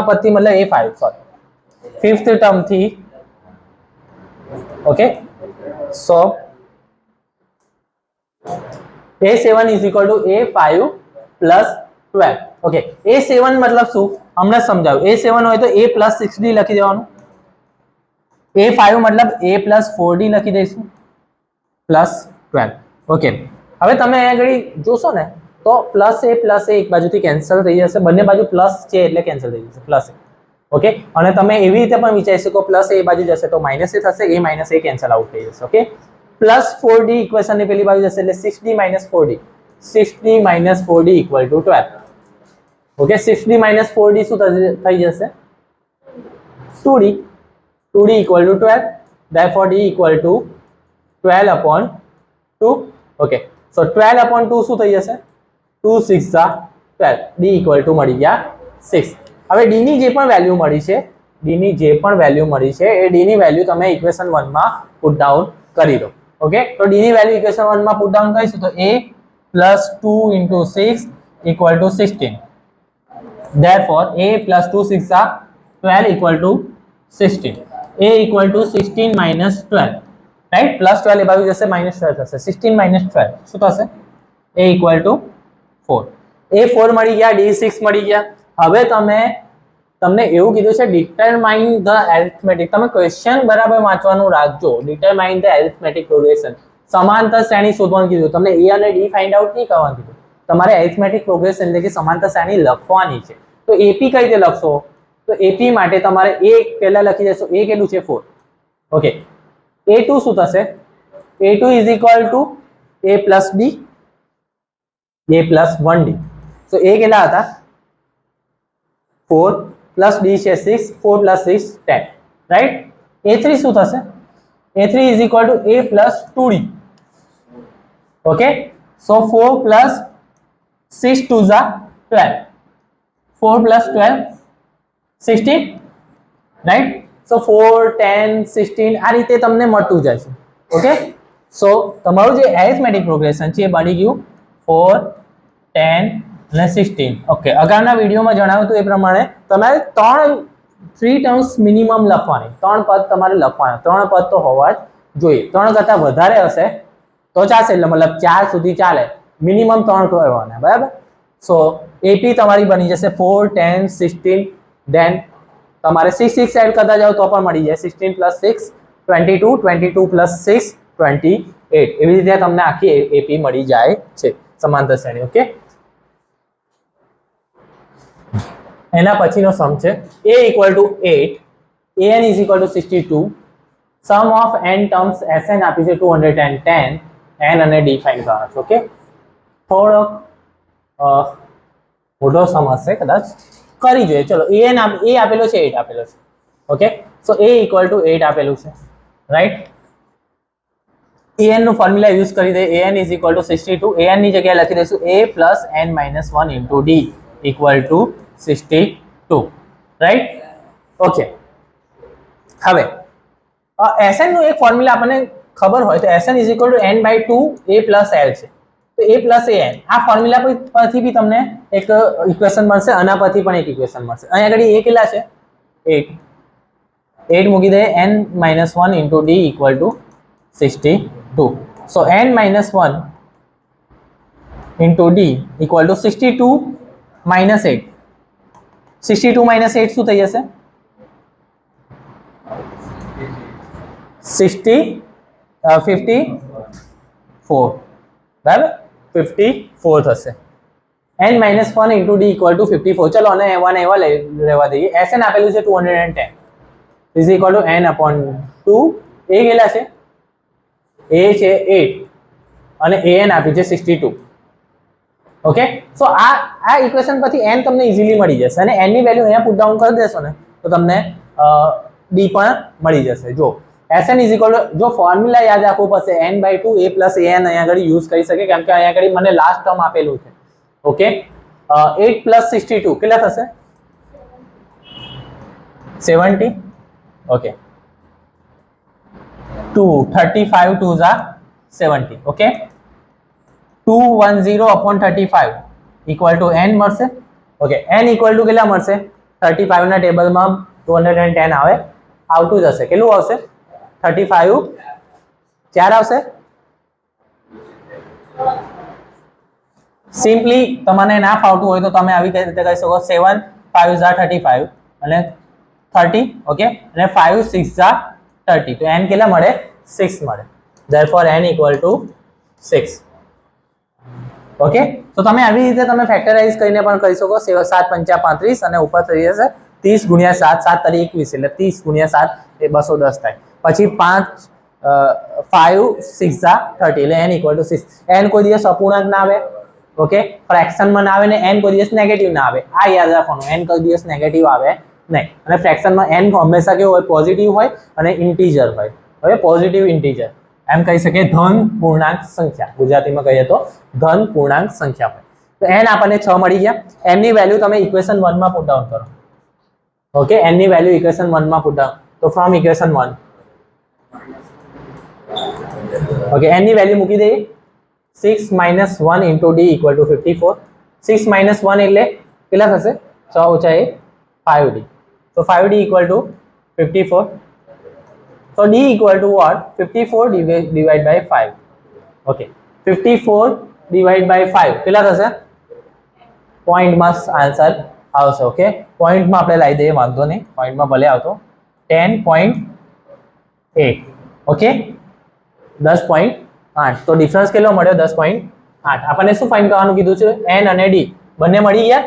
પદથી मतलब a5 સોરી 5th term થી. Okay, so a7 is equal to a5 plus 12. Okay, a7 मतलब શું હમણાં સમજાવું. a7 હોય તો a plus 6d લખી દેવાનું. a5 मतलब a plus 4d લખી દઈશું plus 12. ઓકે, હવે તમે આગળ જોશો ને તો પ્લસ એ એક બાજુથી કેન્સલ થઈ જશે, બંને બાજુ પ્લસ છે એટલે કેન્સલ થઈ જશે પ્લસ એ. ઓકે, અને તમે એવી રીતે પણ વિચારી શકો પ્લસ એ બાજુ જશે તો માઇનસ એ થશે, એ માઇનસ એ કેન્સલ આઉટ થઈ જશે. ઓકે, પ્લસ 4d ઇક્વેશનની પેલી બાજુ જશે એટલે 6d minus 4d, 6d minus 4d equal to 12. Okay, 6d minus 4d શું થઈ જશે 2d, 2d equal to 12, therefore d equal to 12 upon 2. Okay, so 12 upon 2 શું થઈ જશે 2 6 12, d equal to મળી ગયા 6. હવે d ની જે પણ વેલ્યુ મળી છે, d ની જે પણ વેલ્યુ મળી છે એ d ની વેલ્યુ તમે ઇક્વેશન 1 માં પુટ ડાઉન કરી દો. ઓકે, તો d ની વેલ્યુ ઇક્વેશન 1 માં પુટ ડાઉન કરીશું તો a plus 2 into 6 equal to 16. Therefore a plus 2 6 12 equal to 16. a equal to 16 minus 12, right? plus 12 એ બાજુ જશે minus 12 થશે, 16 minus 12 શું થશે a equal to 4. a 4 મળી ગયા, d 6 મળી ગયા. હવે તમને એવું કીધું છે ડિટરમાઇન ધ એરિથમેટિક, તમે ક્વેશ્ચન બરાબર વાંચવાનું રાખજો. ડિટરમાઇન ધ એરિથમેટિક પ્રોગ્રેશન, સમાંતર શ્રેણી શોધવાનું કીધું, તમને a અને d ફાઇન્ડ આઉટ નહીં કરવાનું કીધું, તમારે એરિથમેટિક પ્રોગ્રેશન એટલે કે સમાંતર શ્રેણી લખવાની છે. તો એપી કઈ રીતે લખશો, તો એપી માટે તમારે a પહેલા લખી દેશો, a કેટલું છે 4. ઓકે, a2 શું થશે, a2 is equal to a plus d, a plus 1d. so a કેટલા હતા 4 plus d છે 6, 4 plus 6 10, right? a3 શું થશે, a3 is equal to a plus 2d. okay, so 4 plus 6 2 is 12, 4 plus 12 16, right? so 4 10 16 આ રીતે તમને મળતું જાય છે. ઓકે, સો તમારું જે એરિથમેટિક પ્રોગ્રેશન છે એ બની ગયું 4 10 અને 16. ઓકે, અગાઉના વિડીયોમાં જણાવ્યું હતું એ પ્રમાણે તમારે 3 ટર્મ્સ મિનિમમ લખવાની, 3 પદ તમારે લખવાના, 3 પદ તો હોવા જ જોઈએ. 3 કરતા વધારે હશે તો ચાલશે, એટલે મતલબ 4 સુધી ચાલે, મિનિમમ 3 કરવાના, બરાબર? સો એપી તમારી બની જશે 4 10 16, દેન તમારે 6 6 એડ કરતા જાઓ તો પણ મળી જાય, 16 plus 6 22, 22 plus 6 28. એવી રીતે તમને આખી એપી મળી જાય છે સમાંતર શ્રેણી. ઓકે, એના પછીનો સમ છે a equal to 8, an is equal to 62, sum of n terms sn આપી છે 210, n અને d ફાઇન્ડ કરવાનો છે. ઓકે, થોડો મોટો સમ હશે કદાચ, કરી જોઈએ. ચલો, an a આપેલો છે 8 આપેલો છે. Okay, so a equal to 8 આપેલું છે, રાઈટ? an નું ફોર્મ્યુલા યુઝ કરી દે, an is equal to 62, an ની જગ્યાએ લખી દઈશું a plus n minus 1 into d equal to 62, right? Okay, હવે sn નું એક ફોર્મ્યુલા આપણને ખબર હોય તો sn is equal to n by 2 a plus l છે, તો a plus an આ ફોર્મ્યુલા પરથી બી તમને એક ઇક્વેશન મળશે, આના પરથી પણ એક ઇક્વેશન મળશે. અહીંયા આગળ a કેટલા છે 8, 8 મૂકી દે, n minus 1 into d equal to 62. so n minus 1 into d equal to 62 minus 8, 62 minus 8 શું થઈ જશે 54, બરાબર? 54 થશે. n minus 1 into d equal to 54. ચલો અને એવા લેવા દઈએ. sn આપેલું છે 210 is equal to n upon 2. a કેટલા છે, a છે 8 અને an આપ્યું છે 62. ઓકે, સો આ ઇક્વેશન પરથી n તમને ઇઝીલી મળી જશે, અને n ની વેલ્યુ અહીંયા પુટ ડાઉન કરી દેશો ને તો તમને d પણ મળી જશે. જો sn is equal to, જો ફોર્મ્યુલા યાદ રાખવું પડશે, n by 2 a plus an અહીંયા આગળ યુઝ કરી શકે, કેમ કે અહીંયા આગળ મને લાસ્ટ ટર્મ આપેલું છે. ઓકે, 8 plus 62 કેટલા થશે 70. Okay, 35 2 is 70. Okay, 210 upon 35 equal to n મળશે. ઓકે, n equal to કેટલા મળશે 35 ના ટેબલમાં 210 આવે, આવતું જશે. કેટલું આવશે 35 4 આવશે. સિમ્પલી તમને ના ફાવતું હોય તો તમે આવી રીતે કહી શકો 7 5 is 35 અને 30. ઓકે, અને 5 6 is 30, તો n કેટલા મળે 6 મળે. therefore n equal to 6. Okay, તો તમે આવી રીતે તમે ફેક્ટરાઇઝ કરીને પણ કરી શકો. 7 પંચા 35 અને ઉપર થઈ જશે 30 ગુણ્યા 7, 7 તારી 21 એટલે 30 ગુણ્યા 7 એ 210 થાય. પછી 5 6 30 એટલે n = 6. n કોઈ દિવસ અપૂર્ણાંક ના આવે, ઓકે, ફ્રેક્શનમાં ના આવે ને n કોઈ દિવસ નેગેટિવ ના આવે. આ યાદ રાખવાનું, n કોઈ દિવસ નેગેટિવ આવે નહીં. અને ફ્રેક્શનમાં n હંમેશા કેવું હોય, પોઝિટિવ હોય અને ઇન્ટીજર હોય. હવે પોઝિટિવ ઇન્ટીજર એમ કહી શકીએ ધન પૂર્ણાંક સંખ્યા, ગુજરાતીમાં કહીએ તો ધન પૂર્ણાંક સંખ્યા હોય. તો n આપણને 6 મળી ગયા. n ની વેલ્યુ તમે ઇક્વેશન 1 માં પુટ ડાઉન કરો. ઓકે, n ની વેલ્યુ ઇક્વેશન 1 માં પુટ ડાઉન. તો ફ્રોમ ઇક્વેશન 1, ઓકે, n ની વેલ્યુ મૂકી દઈએ. 6 - 1 * d = 54. 6 - 1 એટલે કેટલા થશે? 6 - 1 5d. So 5d = 54. So d = what? 54 divided by 5. Okay, 54 divided by 5 કેટલા થશે? પોઈન્ટ માં આન્સર આવશે. ઓકે, પોઈન્ટ માં આપણે લાવી દઈએ, વાંધો નહીં, પોઈન્ટ માં ભલે આવતો 10.8. ઓકે, 10.8. તો ડિફરન્સ કેટલો મળ્યો? 10.8. આપણને શું ફાઇન્ડ કરવાનું કીધું છે? n અને d બંને મળી ગયા.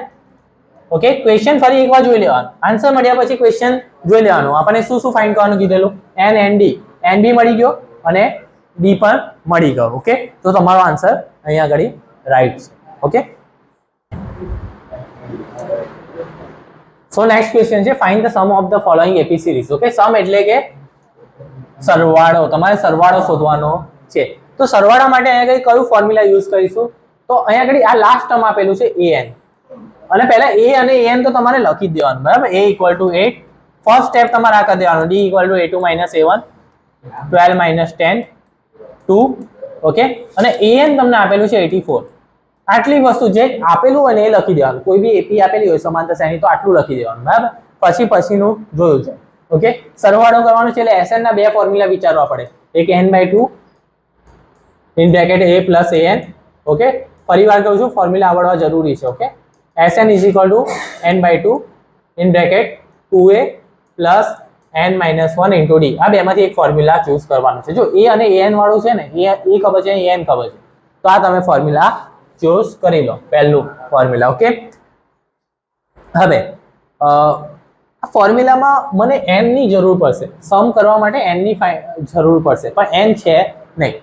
ઓકે, ક્વેશ્ચન ફરી એકવાર જોઈ લેવાનું. આન્સર મળ્યા પછી ક્વેશ્ચન જોઈ લેવાનું. આપણને શું શું ફાઇન્ડ કરવાનું કીધેલું? n and d. n બી મળી ગયો અને d પણ મળી ગયો. ઓકે, તો તમારો આન્સર અહીંયા આગળ રાઈટ છે. ઓકે, સો નેક્સ્ટ ક્વેશ્ચન છે find the sum of the following AP series. Okay, sum એટલે કે સરવાળો. તમારે સરવાળો શોધવાનો છે. તો સરવાળા માટે અહીંયા આગળ કયું ફોર્મ્યુલા યુઝ કરીશું? તો અહીંયા આગળ આ લાસ્ટ ટર્મ આપેલું છે an, અને પહેલા a અને an તો તમારે લખી જ દેવાનું, બરાબર. a = 8. ફર્સ્ટ સ્ટેપ તમારે આ કરી દેવાનું. d = a2 - a1, 12 - 10 2. ઓકે, અને an તમને આપેલું છે 84. આટલી વસ્તુ જે આપેલું હોય ને એ લખી દેવાનું. કોઈ બી એપી આપેલી હોય સમાંતર શ્રેણી તો આટલું લખી દેવાનું, બરાબર. પછીનું જોયું છે. ઓકે, સરવાળો કરવાનો છે એટલે SN ના બે ફોર્મ્યુલા વિચારવા પડે. એક n/2 (a + an). ઓકે, ફરીવાર કહું છું, ફોર્મ્યુલા આવડવા જરૂરી છે. Okay, SN = n/2 (2a + n - 1 * d). આ બેમાંથી એક ફોર્મ્યુલા ચૂઝ કરવાનો છે. જો a અને an વાળું છે ને, એ ખબર છે, an ખબર છે, તો આ તમે ફોર્મ્યુલા ચૂઝ કરી લો, પહેલું ફોર્મ્યુલા. ઓકે, હવે આ ફોર્મ્યુલામાં મને n ની જરૂર પડશે. સમ કરવા માટે n ની જરૂર પડશે, પણ n છે નહીં.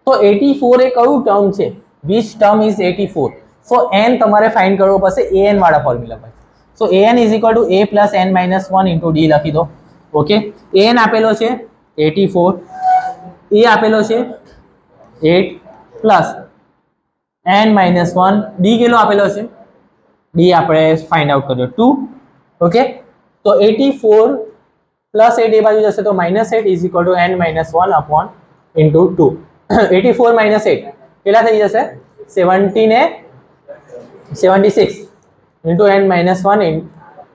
તો 84 એ કયું ટર્મ છે? which term is 84? So n તમારે ફાઇન્ડ કરવો પડશે an વાળા ફોર્મ્યુલા પર. સો an = a + n - 1 * d લખી દો. ઓકે, an આપેલો છે 84, a આપેલો છે 8 + n - 1, d કેટલો આપેલો છે? d આપણે ફાઇન્ડ આઉટ કર્યો 2. ઓકે, તો 84 + 8 એ બાજુ જશે તો -8 = n - 1 * 2. 84 - 8 કેટલા થઈ જશે? 76 * n - 1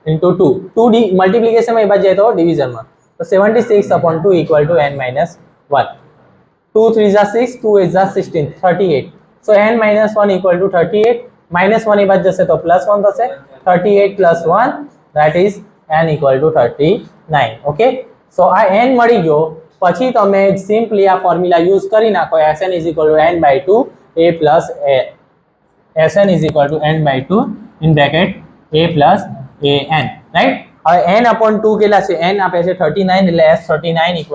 * 2. 2d મલ્ટીપ્લિકેશનમાં એ બાજુ જાય તો ડિવિઝનમાં, તો 76/2 = n - 1. 2 × 3 = 6, 2 × 8 = 16, 38. So n - 1 = 38. -1 એ બાજુ જશે તો +1 થશે. 38 + 1 that is n = 39. Okay, so આ n મળી ગયો. પછી તમે સિમ્પલી આ ફોર્મ્યુલા યુઝ કરી નાખો. SN = n/2 a + SN = n/2 (a + an). Right. હવે n/2 કેટલા છે? n આપે છે 39 એટલે S39 =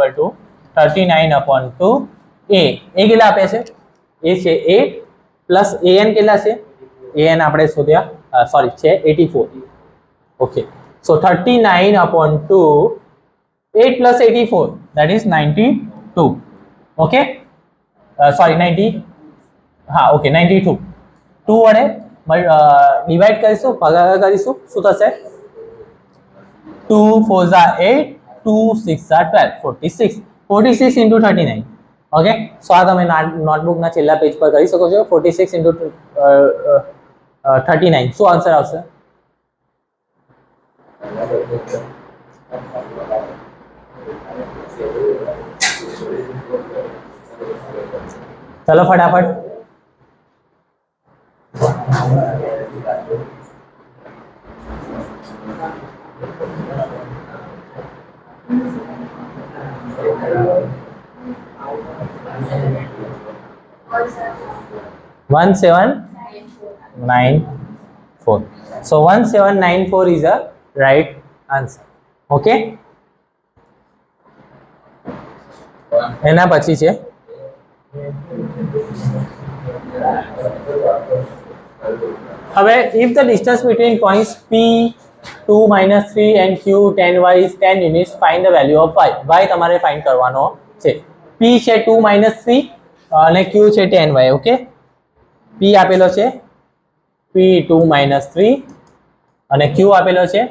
39/2 a. એ કેટલા આપે છે? એ છે 8 + an કેટલા છે? an આપણે શોધ્યા, સોરી છે 84. Okay, so 39/2 8 + 84 that is 92. Okay, sorry 90, હા, ઓકે 92. 2 વડે ડિવાઈડ કરીશું, ભાગાકાર કરીશું, શું થશે? 2 × 4 = 8, 2 × 6 = 12, 46 × 39. ઓકે, સો આ તમે નોટબુકના છેલ્લા પેજ પર કરી શકો છો. 46 × 39 શું આન્સર આવશે? ચલો ફટાફટ. 1794. So 1794 is a right answer. Okay. એના પછી છે હવે if the distance between points P2 minus 3 and Q10y is 10 units, find the value of y. y તમારે find કરવાનો છે. P છે 2 minus 3 અને Q છે 10y. ઓકે, P આપેલો છે P2 minus 3 અને Q આપેલો છે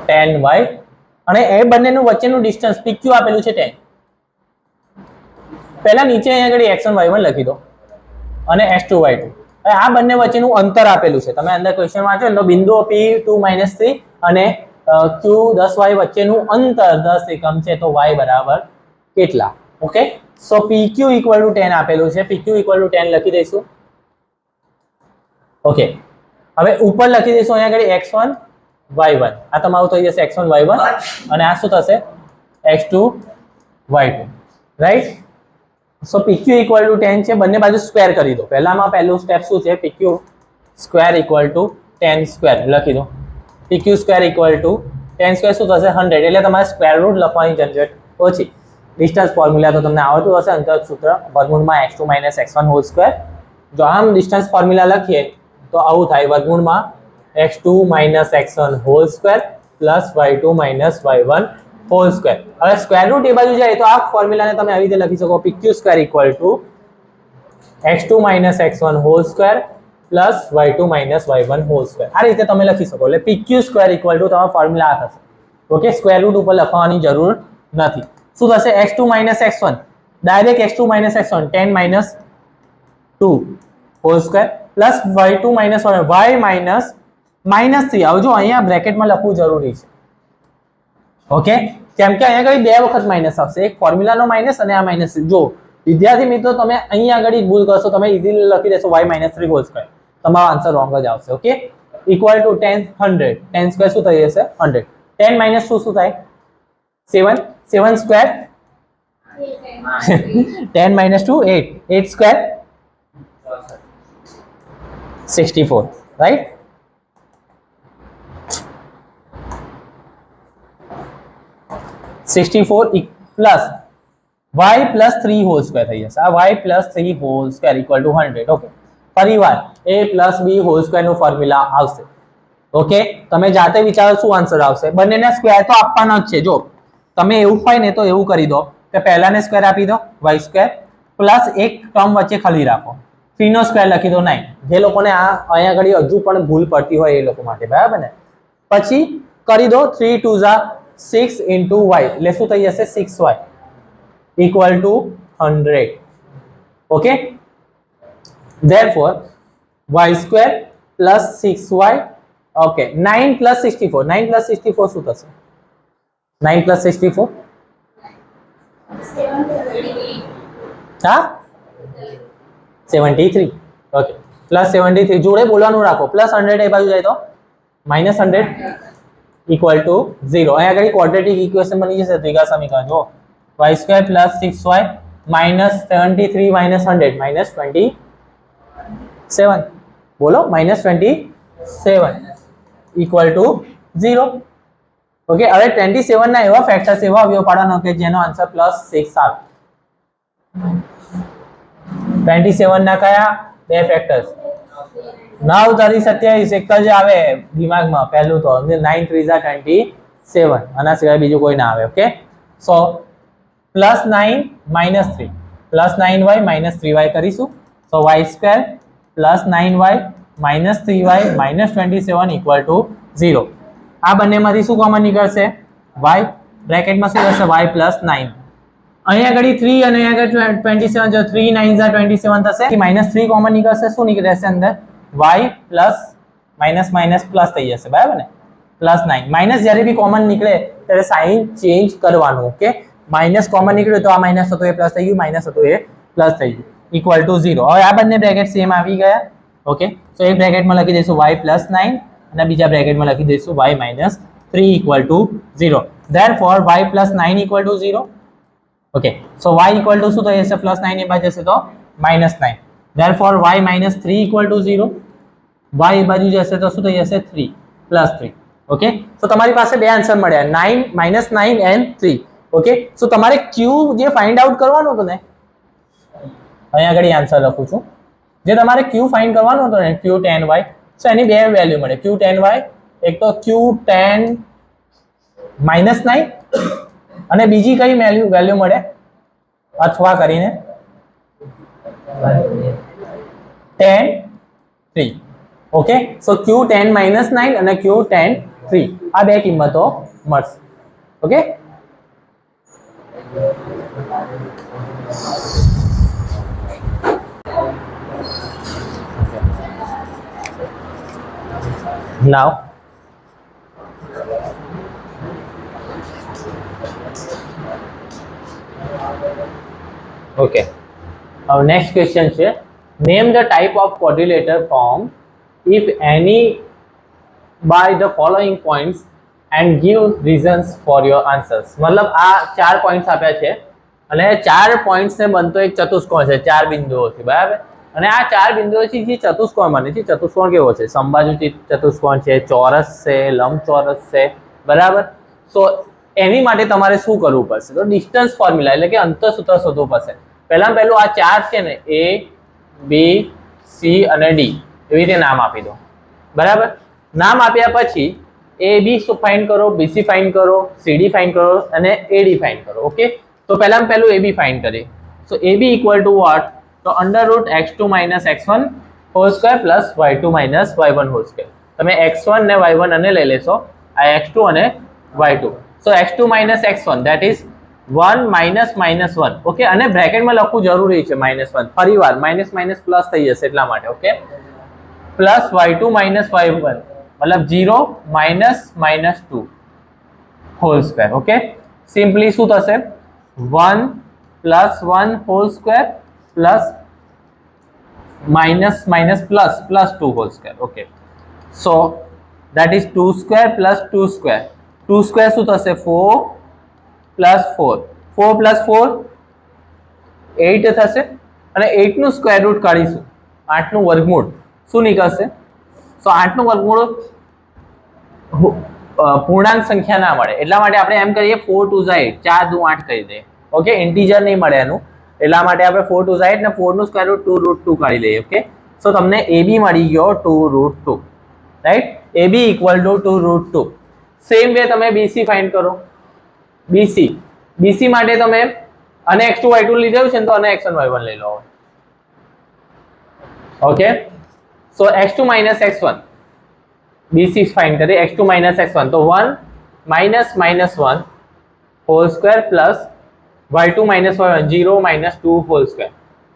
10y અને એ બંનેનું વચ્ચેનું ડિસ્ટન્સ PQ આપેલું છે 10. પહેલા નીચે અહીંયા આગળ x1 y1 લખી દો અને s2 y2. હવે આ બંને વચ્ચેનું અંતર આપેલું છે. તમે અંદર ક્વેશ્ચન વાંચો તો બિંદુઓ P2 minus 3 અને Q10y વચ્ચેનું અંતર 10 એકમ છે, તો y બરાબર કેટલા? Okay, so PQ equal to 10 આપેલું છે. PQ equal to 10 લખી દઈશું. ઓકે, હવે ઉપર લખી દઈશું અહીંયા આગળ x1 y1. આ તમારું થઈ જશે x1 y1 અને આ શું થશે x2 y2. Right. So PQ equal to 10 છે. બંને બાજુ સ્ક્વેર કરી દો. પહેલામાં પહેલું સ્ટેપ શું છે? PQ square equal to 10 square લખી દો. PQ square equal to 10 square શું થશે 100. એટલે તમારે સ્ક્વેર રૂટ લખવાની ઝંઝટ ઓછી. ડિસ્ટન્સ ફોર્મ્યુલા તો તમને આવડતું હશે. અંતર સૂત્ર વર્ગમૂળમાં x2 - x1 હોલ સ્ક્વેર. જો આમ ડિસ્ટન્સ ફોર્મ્યુલા લખીએ તો આવું થાય વર્ગમૂળમાં x2 - x1 whole square plus y2 - y1 whole square. હવે સ્ક્વેર રૂટ એ બાજુ જાય તો આ ફોર્મ્યુલાને તમે આવી રીતે લખી શકો PQ square equal to x2 - x1 whole square plus y2 - y1 whole square. આ રીતે તમે લખી શકો. એટલે PQ સ્ક્વેર equal to તમારો ફોર્મ્યુલા આ થશે. ઓકે, સ્ક્વેર રૂટ ઉપર લખવાની જરૂર નથી. શું થશે x2 - x1 direct x2 - x1 10 - 2 whole square plus y2 - y -3. આવજો અહીંયા બ્રેકેટમાં લખવું જરૂરી છે. ઓકે, કેમ કે અહીંયા આગળ બે વખત માઇનસ આવશે. એક ફોર્મ્યુલાનો માઇનસ અને આ માઇનસ. જો વિદ્યાર્થી મિત્રો તમે અહીંયા આગળ ભૂલ કરશો, તમે ઇઝીલી લખી દેશો y - 3 હોલ સ્ક્વેર. તમારો આન્સર રોંગ જ આવશે. Okay, equal to 10 100. 10 સ્ક્વેર શું થઈ જશે 100. 10 - 2 શું થાય 7. 7 square 10 - 2 8. 8 square 64. Right. +64 plus y plus 3 whole square થઈ જશે. આ y plus 3 whole square equal to 100. Okay, ફરીવાર a plus b whole square નું ફોર્મ્યુલા આવશે. ઓકે, તમે જાતે વિચારો શું આન્સર આવશે. બંનેના સ્ક્વેર તો આપવાનો જ છે. જો તમે એવું હોય ને તો એવું કરી દો કે પહેલાને સ્ક્વેર આપી દો y સ્ક્વેર પ્લસ એક ટર્મ વચ્ચે ખાલી રાખો 3 નો સ્ક્વેર લખી દો 9. જે લોકોને આ અહીંયા આગળ હજુ પણ ભૂલ પડતી હોય એ લોકો માટે, બરાબર ને. પછી કરી દો 3 * 2 = 6 into y એટલે શું થઈ જશે 6y equal to 100. okay, therefore y square plus 6y. okay, 9 plus 64. 9 plus 64 શું થશે 9 plus 64 હા 73. okay, plus 73 જોડે બોલવાનું રાખો. પ્લસ 100 એ બાજુ જાય તો -100 equal to 0. અહીંયા આગળ ક્વોડ્રેટિક ઇક્વેશન બની જશે. ત્રિઘાત સમીકરણ જો y square plus 6y minus 73 minus 100 minus 27. બોલો -27 equal to 0. ઓકે, હવે 27 ના એવા ફેક્ટર્સ એવા અવયવ પાડવાનો કે જેનો આન્સર +6 આવે. 27 ના કયા બે ફેક્ટર્સ 9 તારી 27 એક જ આવે દિમાગમાં. પહેલું તો 9 × 3 = 27. આના સિવાય બીજું કોઈ ના આવે. ઓકે, સો +9 - 3 +9y - 3y કરીશું. સો y square +9y - 3y -27 equal to 0. આ બંનેમાંથી શું કોમન નીકળશે y. બ્રેકેટમાં શું થશે y + 9. અહીંયા આગળ 3 અને અહીંયા આગળ 27 જો 3 × 9 = 27 થશે. -3 કોમન નીકળશે. શું નીકળશે અંદર y પ્લસ માઇનસ પ્લસ થઈ જશે, બરાબર ને. +9 માઇનસ જ્યારે બી કોમન નીકળે ત્યારે સાઇન ચેન્જ કરવાનું. ઓકે, માઇનસ કોમન નીકળ્યું તો આ માઇનસ હતો એ પ્લસ થઈ ગયું, માઇનસ હતો એ પ્લસ થઈ ગયું equal to 0. હવે આ બંને બ્રેકેટ સેમ આવી ગયા. ઓકે, તો એક બ્રેકેટમાં લખી દઈશું y + 9 અને બીજા બ્રેકેટમાં લખી દઈશું y - 3 equal to 0. therefore y + 9 equal to 0. Okay, so y equal to શું થઈ જશે +9 એ બાજુ જશે તો -9 therefore y minus 3 equal to 0. y એ બાજુ જશે તો શું થઈ જશે 3 plus 3. ઓકે, તો તમારી પાસે બે આન્સર મળ્યા 9 -9 and 3. ઓકે, સો તમારે q જે ફાઇન્ડ આઉટ કરવાનો હતો ને, અહીંયા આગળ આન્સર લખું છું, જે તમારે q ફાઇન્ડ કરવાનો હતો ને q tan y, સો એની બે વેલ્યુ મળે q tan y, એક તો q tan -9 અને બીજી કઈ વેલ્યુ મળે અથવા કરીને tan 3. ઓકે, સો q tan -9 અને q tan 3 આ બે કિંમતો મળશે. Okay, now okay, our next question છે, name the type of quadrilateral form if any by the following points and give reasons for your answers. मतलब આ ચાર પોઈન્ટ્સ આપ્યા છે અને ચાર પોઈન્ટ્સ ને બનતો એક ચતુષ્કોણ છે ચાર બિંદુઓથી, બરાબર, અને આ ચાર બિંદુઓથી જે ચતુષ્કોણ બને છે, ચતુષ્કોણ કેવો છે, સમબાજુ ચતુષ્કોણ છે, ચોરસ છે, લંબચોરસ છે, બરાબર. સો એની માટે તમારે શું કરવું પડશે, તો ડિસ્ટન્સ ફોર્મ્યુલા એટલે કે અંતર સૂત્ર શોધવું પડશે. પહેલામાં પહેલું આ ચાર છે ને A, B, C અને D એવી રીતે નામ આપી દો, બરાબર. નામ આપ્યા પછી AB ફાઇન્ડ કરો, BC ફાઇન્ડ કરો, CD ફાઇન્ડ કરો અને AD ફાઇન્ડ કરો. ઓકે, તો પહેલામાં પહેલું AB ફાઇન્ડ કરીએ. સો AB ઇક્વલ ટુ વોટ, તો √x2 - x1 whole square plus y2 - y1 whole square. તમે x1 ને y1 અને લઈ લેશો, આ x2 અને y2. So x2 - x1 that is 1 - -1. Okay, અને બ્રેકેટમાં લખવું જરૂરી છે -1, ફરીવાર માઇનસ પ્લસ થઈ જશે એટલા માટે. ઓકે, પ્લસ y2 - y1 मतलब 0 -2 होल स्क्वायर. ओके, सिंपली શું થશે 1 + 1 whole square plus +2 whole square. Okay, so that is 2 square plus 2 square. 2 square શું થશે 4 + 4 4 + 4 8 થશે અને 8 નું સ્ક્વેર રૂટ કાઢીશું, 8 નું વર્ગમૂળ શું નીકળશે. સો 8 નું વર્ગમૂળ પૂર્ણાંક સંખ્યા ના મળે એટલા માટે આપણે એમ કરીએ 4 × 2 = 8, 4 × 2 = 8 કરી દઈએ. ઓકે, ઇન્ટીજર નહીં મળે એનું, એટલા માટે આપણે 4 × 2 = 8 ને 4 નું સ્ક્વેર રૂટ 2√2 કાઢી લઈએ. ઓકે, સો તમને AB મળી ગયો 2√2, right. AB equal to 2√2. Same way તમે BC ફાઇન્ડ કરો. BC માટે તમે અને x2 y2 લીધેલું છે ને, તો અને x1 y1 લઈ લો. Okay, so x2 - x1 BC find करें. x2 - x1 तो 1 - -1 whole square plus y2 - y1 0 - 2 whole square.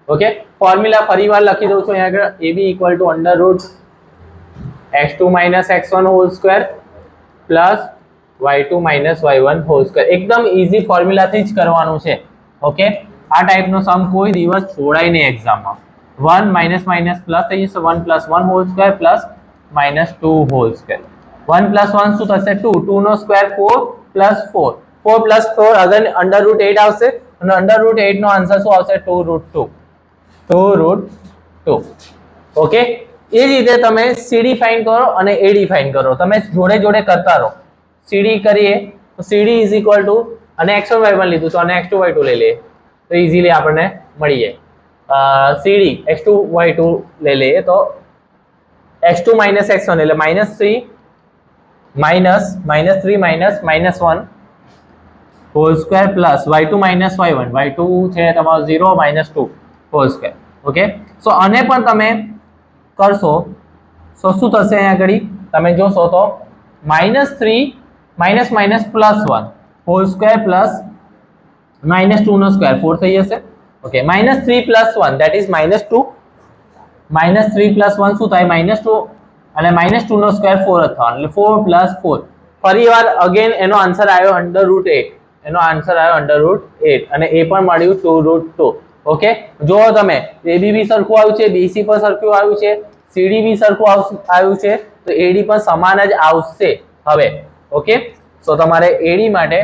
Okay, formula फरीवार लखी दઉં છું અહીંયા આગળ. AB equal to √x2 - x1 whole square plus y2 - y1 whole square. एकदम इजी फॉर्म्यूला થી જ કરવાનું છે. ઓકે, આ ટાઈપનો સમ કોઈ દિવસ છોડાય નહીં એક્ઝામમાં. 1 - પ્લસ થઈ જશે 1 + 1 whole square plus -2 whole square. 1 + 1 શું થશે 2, 2 નો સ્ક્વેર 4 + 4 4 + 4 અગર √8 આવશે અને √8 નો આન્સર શું આવશે 2√2. ઓકે, એ જ રીતે તમે CD ફાઇન્ડ કરો અને AD ફાઇન્ડ કરો, તમે જોડે જોડે કરતા રહો. CD કરીએ તો CD = અને x1 y1 લીધું તો અને x2 y2 લઈ લઈએ તો ઈઝીલી આપણને મળી જાય. CD x2 y2 ले ले तो x2 - x1 એટલે -3 -1 whole square plus y2 - y1 y2 છે તમારો 0 - 2 હોલ સ્ક્વેર. ઓકે, સો આને પણ તમે કરશો તો શું થશે અહીંયા આગળ તમે જોશો તો -3 +1 હોલ સ્ક્વેર પ્લસ -2 નો સ્ક્વેર 4 થઈ જશે. ओके, -3 + 1 that is -2 -3 + 1 શું થાય -2 અને -2 નો સ્ક્વેર 4 થવાનો એટલે 4 + 4. ફરીવાર અગેન એનો આન્સર આવ્યો √8, એનો આન્સર આવ્યો √8 અને એ પણ મળ્યું 2√2. ઓકે, જો તમે AB બી સરખું આવ્યું છે, BC પણ સરખું આવ્યું છે, CD બી સરખું આવ્યું છે, તો AD પણ સમાન જ આવશે હવે. ઓકે, સો તમારે AD માટે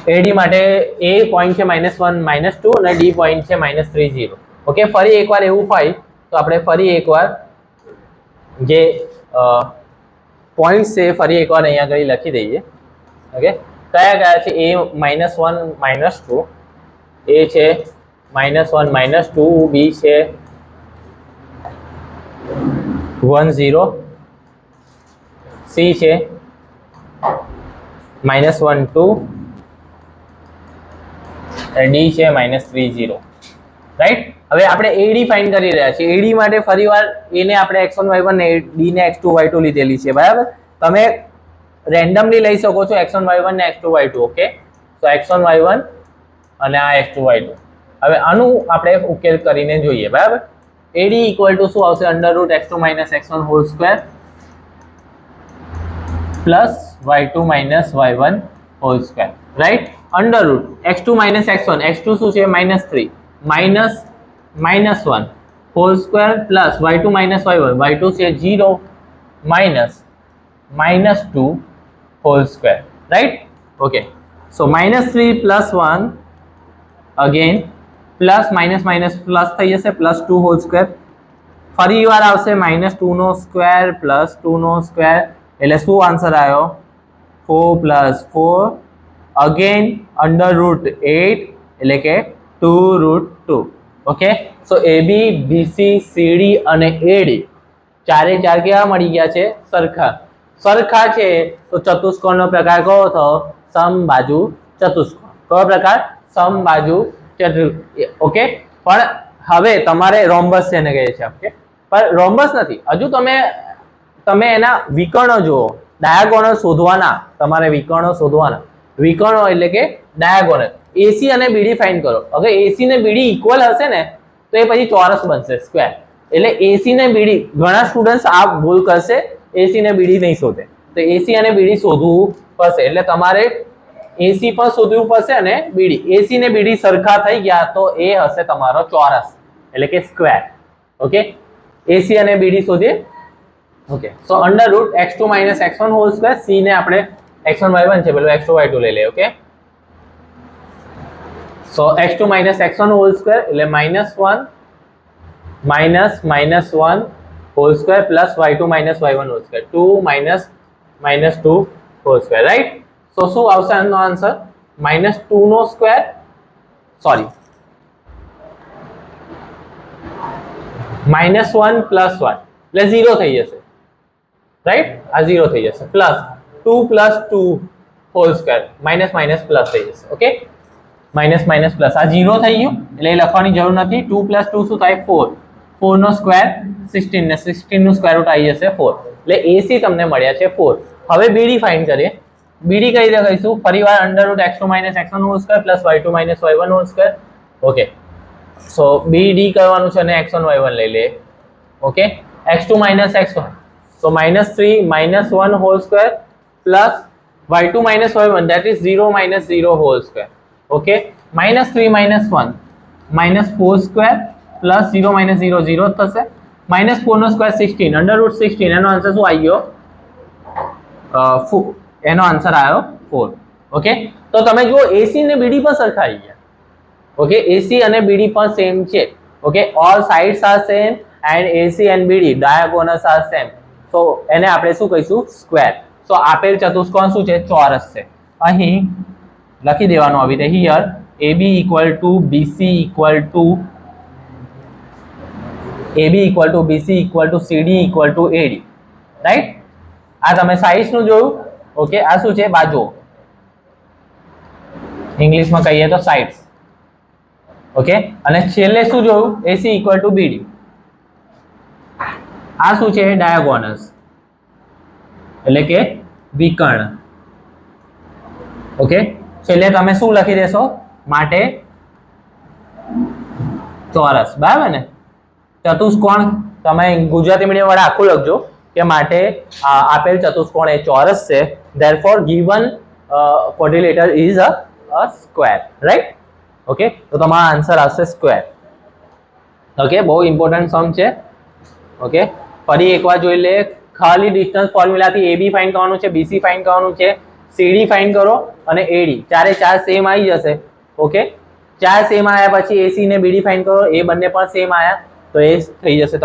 A પોઈન્ટ છે -1 -2 અને D પોઈન્ટ છે -3 0. ઓકે, ફરી એકવાર એવું હોય તો આપણે ફરી એકવાર જે પોઈન્ટ્સ છે ફરી એકવાર અહીંયા આગળ લખી દઈએ. ઓકે, કયા કયા છે? a -1 -2, a છે -1 -2, b છે 1 0, c છે -1 2 અને d છે -3 0. રાઈટ. હવે આપણે AD ફાઇન્ડ કરી રહ્યા છીએ. AD માટે ફરીવાર a ને આપણે x1 y1 ને d ને x2 y2 લીધેલી છે. બરાબર. તમે રેન્ડમલી લઈ શકો છો x1 y1 ને x2 y2. ઓકે, તો x1 y1 અને આ x2 y2. હવે આનું આપણે ઉકેલ કરીને જોઈએ. બરાબર. AD ઇક્વલ ટુ શું આવશે? √x2 - x1 whole square plus y2 - y1 whole square. Right. √x2 - x1, x2 શું છે? -3 -1 whole square plus y2 - y1, y2 છે 0 -2 હોલ સ્ક્વેર. રાઈટ. ઓકે, સો -3 + 1 અગેન પ્લસ માઇનસ પ્લસ થઈ જશે +2 હોલ સ્ક્વેર. ફરી વાર આવશે -2 નો સ્ક્વેર પ્લસ 2 નો square, એટલે શું આન્સર આવ્યો? 4 + 4 અગેન √8 એટલે કે 2√2. ઓકે, સો AB, BC, CD અને AD ચારે ચાર કેવા મળી ગયા છે? સરખા છે. તો ચતુષ્કોણનો પ્રકાર કયો થયો? સમબાજુ ચતુષ્કોણ. કયો પ્રકાર? સમબાજુ ચતુષ્કોણ. ઓકે, પણ હવે તમારે રોમ્બસ જેને કહે છે. ઓકે, પણ રોમ્બસ નથી. હજુ તમે એના વિકર્ણો જુઓ, ડાયાગોનલ શોધવાના. તમારે વિકર્ણો શોધવાના. વિકર્ણો એટલે કે ડાયાગોનલ. AC અને BD ફાઇન્ડ કરો. અગર AC ને BD ઇક્વલ હશે ને તો એ પછી ચોરસ બનશે, સ્ક્વેર. એટલે AC ને BD, ઘણા સ્ટુડન્ટ્સ આ ભૂલ કરશે, AC ને BD નહીં શોધે. તો AC અને BD શોધવું પડશે. એટલે તમારે AC પણ શોધવું પડશે અને BD. AC ને BD સરખા થઈ ગયા તો એ હશે તમારો ચોરસ, એટલે કે સ્ક્વેર. ઓકે, AC અને BD શોધીએ. ઓકે, સો √x2 - x1 whole square. C ને આપણે x1 y1 છે, પેલું x2 y2 લઈ લે. ઓકે, સો x2 - x1 હોલ સ્ક્વેર એટલે -1 -1 whole square plus y2 - y1 whole square, 2 - 2 whole square. Right. So શું આવશે આનો આન્સર? -2 નો સ્ક્વેર, સોરી -1 + 1 એટલે 0 થઈ જશે. રાઈટ, આ 0 થઈ જશે. Plus 2 + 2 whole square, minus plus થઈ જશે. ઓકે, માઇનસ પ્લસ, આ 0 થઈ ગયું એટલે એ લખવાની જરૂર નથી. 2 + 2 શું થાય? 4. 4 નો સ્ક્વેર 16 ને 16 નું સ્ક્વેર રૂટ આવી જશે 4. એટલે AC તમને મળ્યા છે 4. હવે BD ફાઇન્ડ કરીએ. BD કઈ રીતે કરીશું? ફરીવાર √x2 - x1 whole square plus y2 - y1 whole square. Okay, so BD કરવાનું છે અને x1 y1 લઈ લે. Okay, x2 - x1, so -3 - 1 whole square plus y2 - y1, that is 0 - 0 whole square. Okay, -3 - 1 -4 square plus 0 - 0 0 થશે. -4 નો સ્ક્વેર 16, √16. એનો answer શું આવી ગયો? એનો આન્સર આવ્યો 4. ઓકે, તો તમે જુઓ AC અને BD પણ સરખા આવી ગયા. ઓકે, AC અને BD પણ સેમ છે. Okay, all sides are same and AC and BD diagonals are same. તો એને આપણે શું કહીશું? સ્ક્વેર. તો આપેલ ચતુષ્કોણ શું છે? ચોરસ છે. અહીં લખી દેવાનું આવી રીતે. Here AB = BC = CD = AD. Right. આ તમે સાઇડ્સ નું જોયું. ઓકે, આ શું છે? બાજુઓ. ઇંગ્લિશમાં કહીએ તો સાઇડ્સ. ઓકે, અને છેલ્લે શું જોયું? AC = BD. આ શું છે? ડાયાગોનલ્સ એટલે કે વિકર્ણ. ઓકે, છેલ્લે તમે શું લખી દેશો? માટે ચોરસ. બરાબર ને? ચતુષ્કોણ તમે ગુજરાતી મીડિયમ વાળા આખું લખજો કે માટે આપેલ ચતુષ્કોણ એ ચોરસ છે. therefore given quadrilateral is a square. right? Okay, તો તમારો આન્સર આવશે સ્ક્વેર. ઓકે, બહુ ઇમ્પોર્ટન્ટ સમ છે. ઓકે, ફરી એકવાર જોઈ લે. ખાલી ડિસ્ટન્સ ફોર્મ્યુલાથી AB ફાઇન્ડ કરવાનું છે, BC ફાઇન્ડ કરવાનું છે, CD ફાઇન્ડ કરો અને AD ચારે ચાર સેમ આવી જશે. ઓકે, ચાર સેમ આયા પછી એસી ને બીડી ફાઇન્ડ કરો, એ બંને પણ સેમ આયા તો એ થઈ જશે